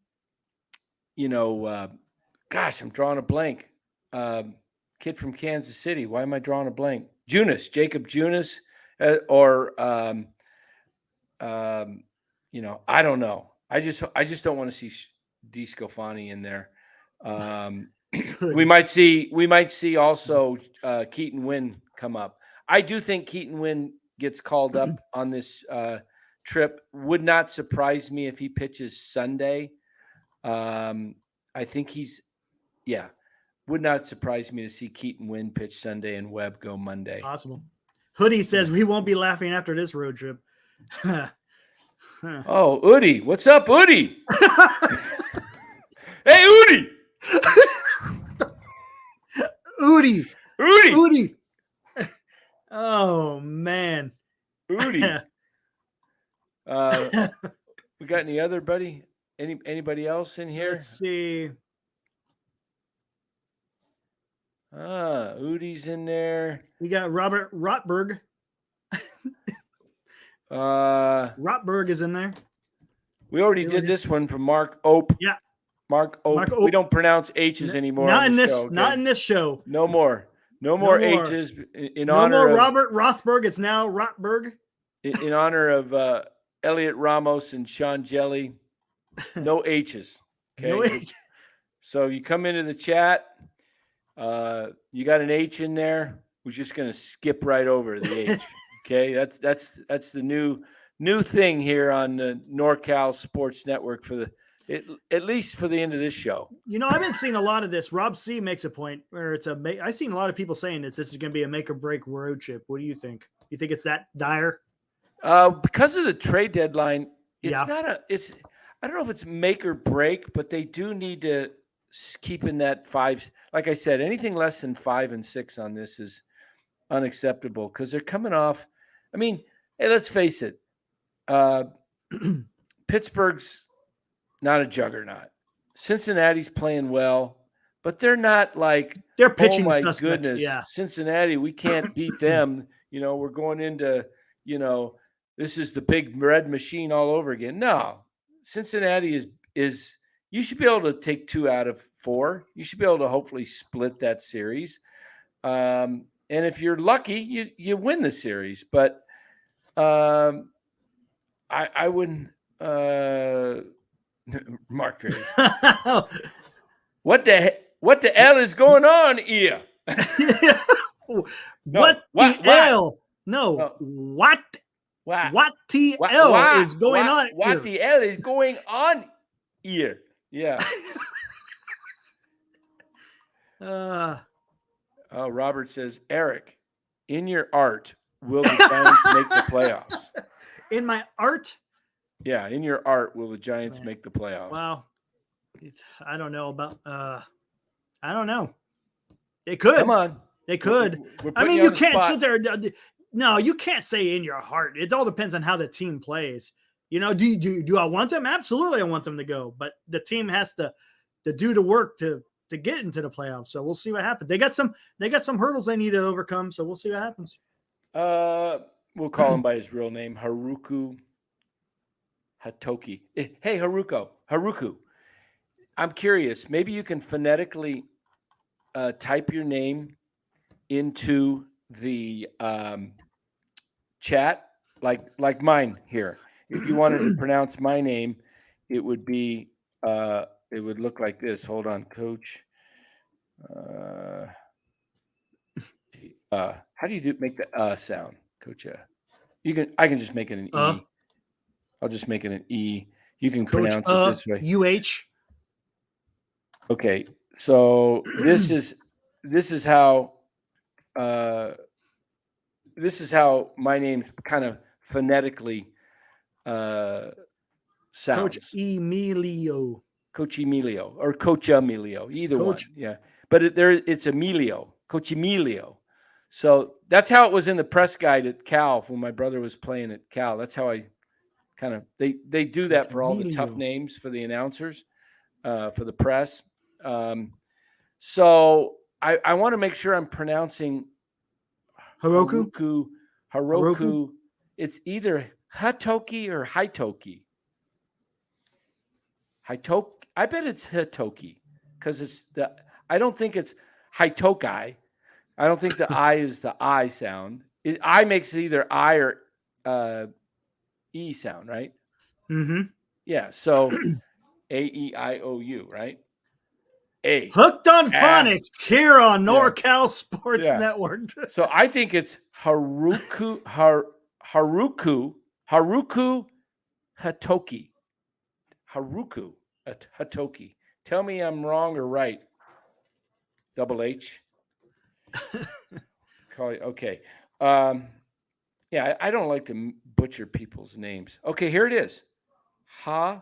drawing a blank. Kid from Kansas City. Why am I drawing a blank? Jacob Junis, or I don't know. I just don't want to see DeSclafani in there. We might see also Keaton Wynn come up. I do think Keaton Wynn gets called up on this trip. Would not surprise me if he pitches Sunday. I think would not surprise me to see Keaton Wynn pitch Sunday and Webb go Monday. Possible. Hoodie says we won't be laughing after this road trip. Oh, Udi. What's up, Udi? Hey, Udi. Udi. Oh man. Udi. We got any other buddy? Anybody else in here? Let's see. Udi's in there. We got Robert Rotberg. Rotberg is in there. We already did this one from Mark Ope. Yeah. Mark Ope. We don't pronounce H's anymore. Not in this show. No more H's. No more Robert Rothberg. It's now Rotberg. In honor of Elliot Ramos and Sean Jelly. No H's. Okay. No H. So you come into the chat. You got an H in there. We're just gonna skip right over the H. Okay, that's the new thing here on the NorCal Sports Network at least for the end of this show. I've been seeing a lot of this. Rob C makes a point where I've seen a lot of people saying this is going to be a make or break road trip. What do you think? You think it's that dire? Because of the trade deadline, I don't know if it's make or break, but they do need to keep in that 5. Like I said, anything less than 5 and 6 on this is unacceptable because they're coming off. I mean, hey, let's face it. Pittsburgh's not a juggernaut. Cincinnati's playing well, but they're not like They're pitching oh my suspect. goodness, Yeah. Cincinnati, we can't beat them. We're going into, this is the big red machine all over again. No, Cincinnati is you should be able to take 2 out of 4. You should be able to hopefully split that series. And if you're lucky, you win the series. But I wouldn't. Mark Graves. What the hell is going on here? What the hell? No. What the hell is going on? What the hell is going on here? Yeah. Robert says, Eric, in your art, will the Giants make the playoffs? In my art? Yeah, in your art, will the Giants make the playoffs? Wow. I don't know about I don't know. It could. Come on. They could. I mean, you can't sit there. No, you can't say in your heart. It all depends on how the team plays. Do I want them? Absolutely, I want them to go. But the team has to do the work to get into the playoffs. So we'll see what happens. They got some hurdles they need to overcome. So we'll see what happens. We'll call him by his real name, Haruku Hatoki. Hey, Haruku. I'm curious. Maybe you can phonetically type your name into the chat, like mine here. If you wanted to pronounce my name, it would be it would look like this. Hold on, Coach. How do you make the sound, Coach? I can just make it an E. I'll just make it an E. You can Coach, pronounce it this way. UH. Okay, so this is how my name kind of phonetically sounds. Coach Emilio. Coach Emilio or Coach Emilio, either Coach. one. Yeah, but it's Emilio, Coach Emilio. So that's how it was in the press guide at Cal when my brother was playing at Cal. That's how I kind of they do that for all the tough names for the announcers, for the press. So I want to make sure I'm pronouncing Haruku. It's either Hatoki or Hitoki. I bet it's Hitoki because I don't think it's Hitokai. I don't think the I is the I sound. I makes it either I or E sound, right? Mm-hmm. Yeah. So A-E-I-O-U, right? A. Hooked on Phonics here on NorCal Sports Network. So I think it's Haruku Hatoki. Haruku Hatoki. Tell me I'm wrong or right. Double H. Okay. Yeah, I don't like to butcher people's names. Okay, here it is. Haruku.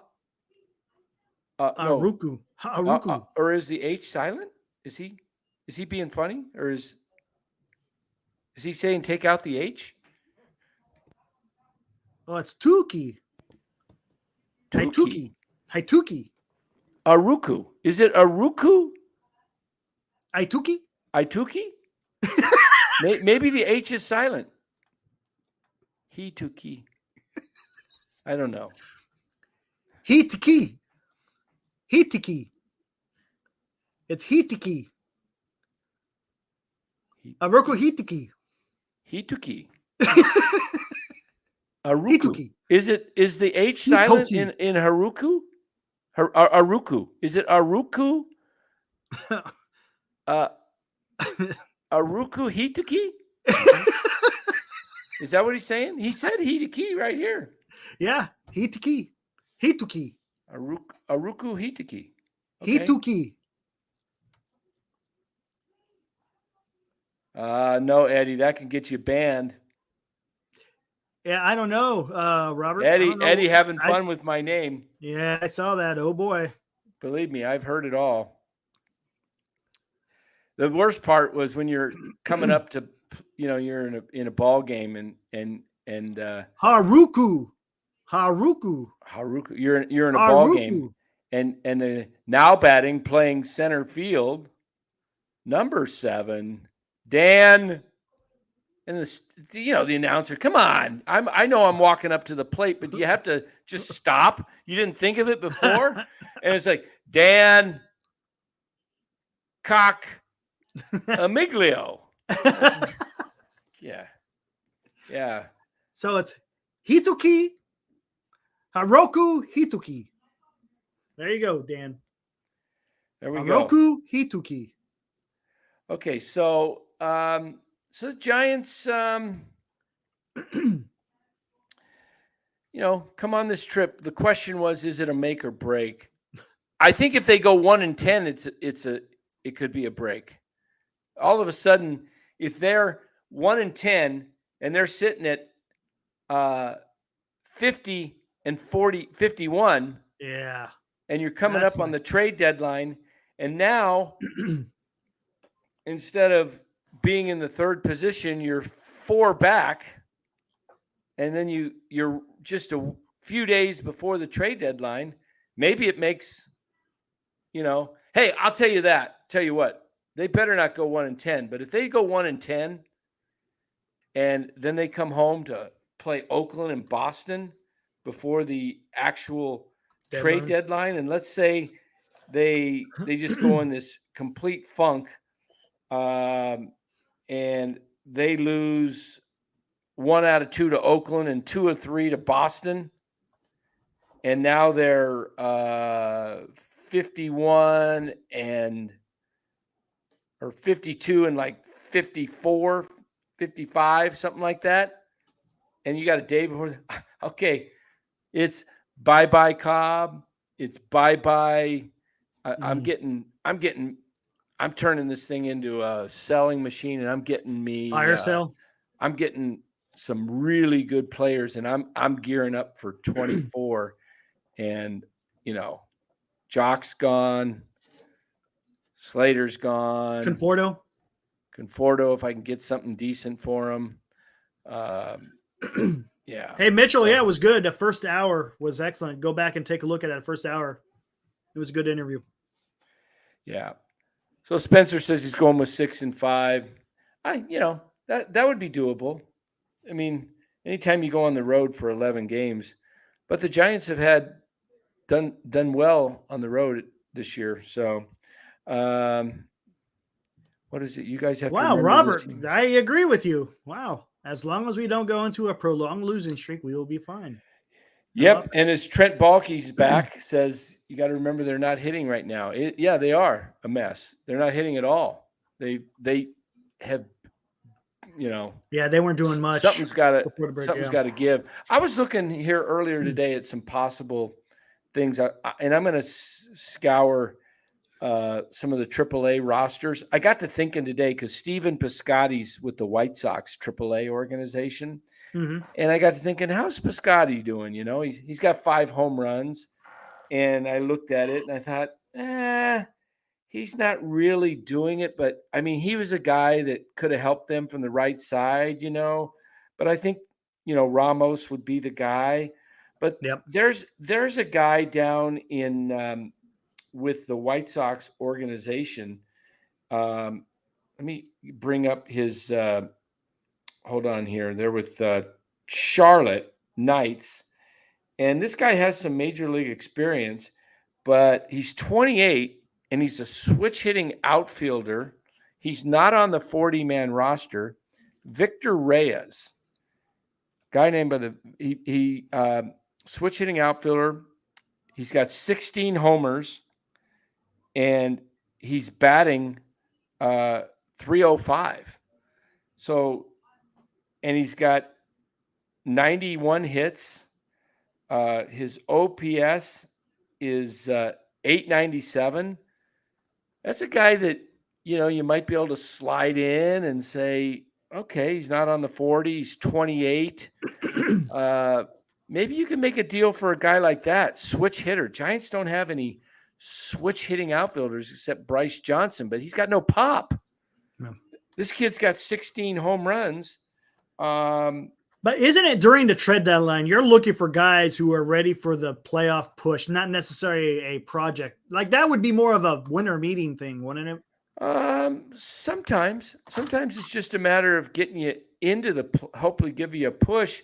Haruku. Or is the H silent? Is he being funny? Or is he saying take out the H? Oh, it's Tuki. Haituki. Aruku. Is it Aruku? Aituki? Maybe the H is silent. Hituki. I don't know. Hitiki. It's Hitiki. Aruku Hitiki. Aruku. Hituki. Is the H silent in Haruku? Aruku. Is it Aruku? Aruku Hituki? Is that what he's saying? He said Hituki right here. Yeah, Hituki. Aruku Hituki. Okay. Hituki. No, Eddie, that can get you banned. Yeah, I don't know, Robert. Eddie having fun with my name. Yeah, I saw that. Oh boy. Believe me, I've heard it all. The worst part was when you're coming up to, you're in a ball game and Haruku. You're in a ball game and now batting, playing center field, number 7, Dan. And the announcer, come on. I know I'm walking up to the plate, but you have to just stop. You didn't think of it before? And it's like, Dan Cock Amiglio. Yeah. Yeah. So it's Hituki Haroku Hituki. There you go, Dan. There we Haroku go. Hituki. Okay, so the Giants, come on this trip. The question was, is it a make or break? I think if they go 1-10, it could be a break. All of a sudden, if they're 1-10 and they're sitting at 50 and 40, 51, yeah, and you're coming up on the trade deadline, and now instead of being in the third position, you're 4 back, and then you're just a few days before the trade deadline. Maybe it makes, hey, I'll tell you what, they better not go 1-10. But if they go 1-10, and then they come home to play Oakland and Boston before the actual trade deadline, and let's say they just go in this complete funk, and they lose 1 out of 2 to Oakland and 2 of 3 to Boston, and now they're 51 or 52 and like 54, 55, something like that. And you got a day before. Okay, it's bye-bye Cobb. It's bye-bye. I'm turning this thing into a selling machine, and I'm getting me fire sale. I'm getting some really good players, and I'm gearing up for 24. And Jock's gone, Slater's gone, Conforto, if I can get something decent for him. Yeah. Hey, Mitchell, yeah, it was good. The first hour was excellent. Go back and take a look at that first hour. It was a good interview. Yeah. So Spencer says he's going with 6 and 5. That would be doable. I mean, anytime you go on the road for 11 games, but the Giants have done well on the road this year. So, what is it? You guys have to remember. Wow, Robert, I agree with you. Wow. As long as we don't go into a prolonged losing streak, we will be fine. Yep. And as Trent Baalke's back says, you got to remember they're not hitting right now. They are a mess. They're not hitting at all. They have, Yeah, they weren't doing much. Something's got to give. I was looking here earlier today at some possible things, and I'm going to scour some of the AAA rosters. I got to thinking today because Stephen Piscotty's with the White Sox AAA organization. Mm-hmm. And I got to thinking, how's Piscotty doing? He's got 5 home runs. And I looked at it and I thought, he's not really doing it. But I mean, he was a guy that could have helped them from the right side, But I think, Ramos would be the guy. But yep. there's a guy down in with the White Sox organization. Let me bring up his hold on here. They're with Charlotte Knights. And this guy has some major league experience, but he's 28 and he's a switch hitting outfielder. He's not on the 40-man roster. Victor Reyes, guy named by he switch hitting outfielder. He's got 16 homers and he's batting 305. So, and he's got 91 hits. His OPS is 897. That's a guy that, you might be able to slide in and say, okay, he's not on the 40, he's 28. Maybe you can make a deal for a guy like that. Switch hitter. Giants don't have any switch hitting outfielders except Bryce Johnson, but he's got no pop. No. This kid's got 16 home runs. But isn't it during the trade deadline, you're looking for guys who are ready for the playoff push, not necessarily a project. Like that would be more of a winter meeting thing, wouldn't it? Sometimes it's just a matter of getting you into hopefully give you a push,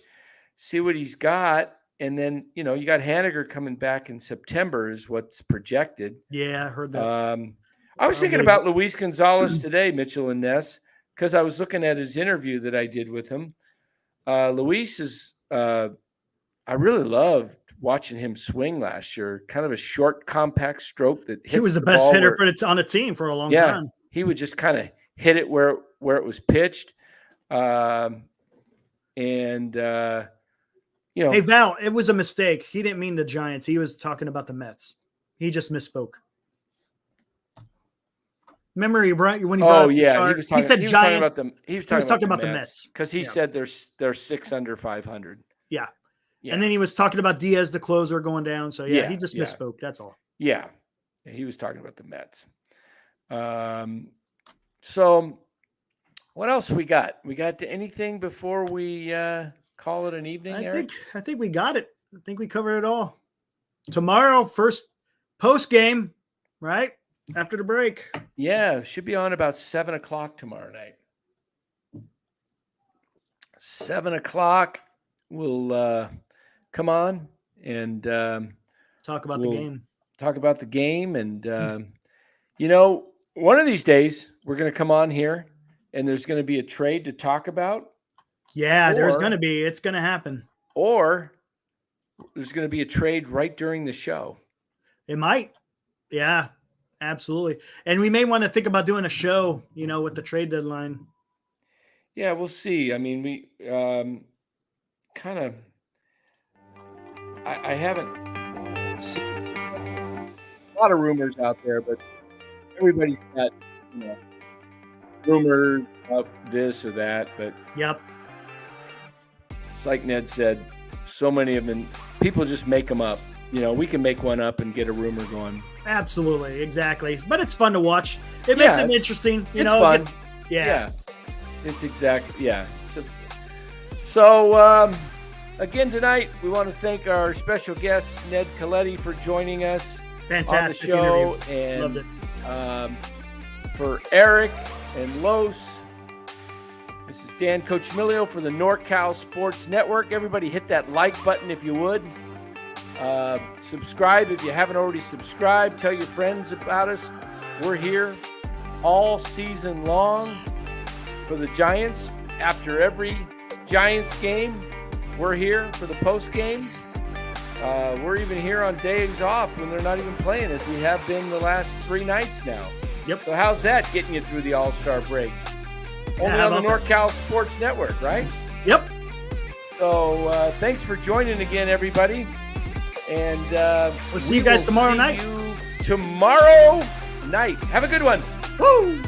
see what he's got. And then, you got Haniger coming back in September is what's projected. Yeah, I heard that. I was thinking about Luis Gonzalez today, Mitchell and Ness, because I was looking at his interview that I did with him. Luis is, I really loved watching him swing last year. Kind of a short, compact stroke that hits he was the best hitter on a team for a long time. He would just kind of hit it where it was pitched. Hey, Val, it was a mistake. He didn't mean the Giants. He was talking about the Mets. He just misspoke. Remember when he brought he was talking. He said he was Giants. He was talking about the Mets because he Yeah. said they're 6 under 500. Yeah. And then he was talking about Diaz, the closer, going down. So he just misspoke. That's all. Yeah, he was talking about the Mets. So what else we got? We got to anything before we call it an evening? I think we got it. I think we covered it all. Tomorrow, first post game, right after the break. Yeah, should be on about 7:00 tomorrow night. 7:00, we'll come on and talk about the game. Talk about the game, and one of these days we're going to come on here, and there's going to be a trade to talk about. Yeah, there's going to be. It's going to happen. Or there's going to be a trade right during the show. It might. Yeah, absolutely. And we may want to think about doing a show, with the trade deadline. Yeah, we'll see. I mean, we kind of – I haven't seen a lot of rumors out there, but everybody's got, rumors about this or that. But yep. It's like Ned said, so many of them, people just make them up. We can make one up and get a rumor going. Absolutely, exactly. But it's fun to watch. It makes it interesting. It's fun. It's exactly, So, again, tonight, we want to thank our special guest, Ned Colletti, for joining us Fantastic on the show. Interview. And loved it. For Eric and Los, this is Dan Coachimilio for the NorCal Sports Network. Everybody hit that like button if you would. Subscribe if you haven't already subscribed. Tell your friends about us. We're here all season long for the Giants. After every Giants game, we're here for the post game. We're even here on days off when they're not even playing, as we have been the last 3 nights now. Yep. So how's that getting you through the All-Star break? Only on the NorCal Sports Network, right? Yep. So thanks for joining again, everybody. And we'll see you guys tomorrow night. Tomorrow night. Have a good one. Woo!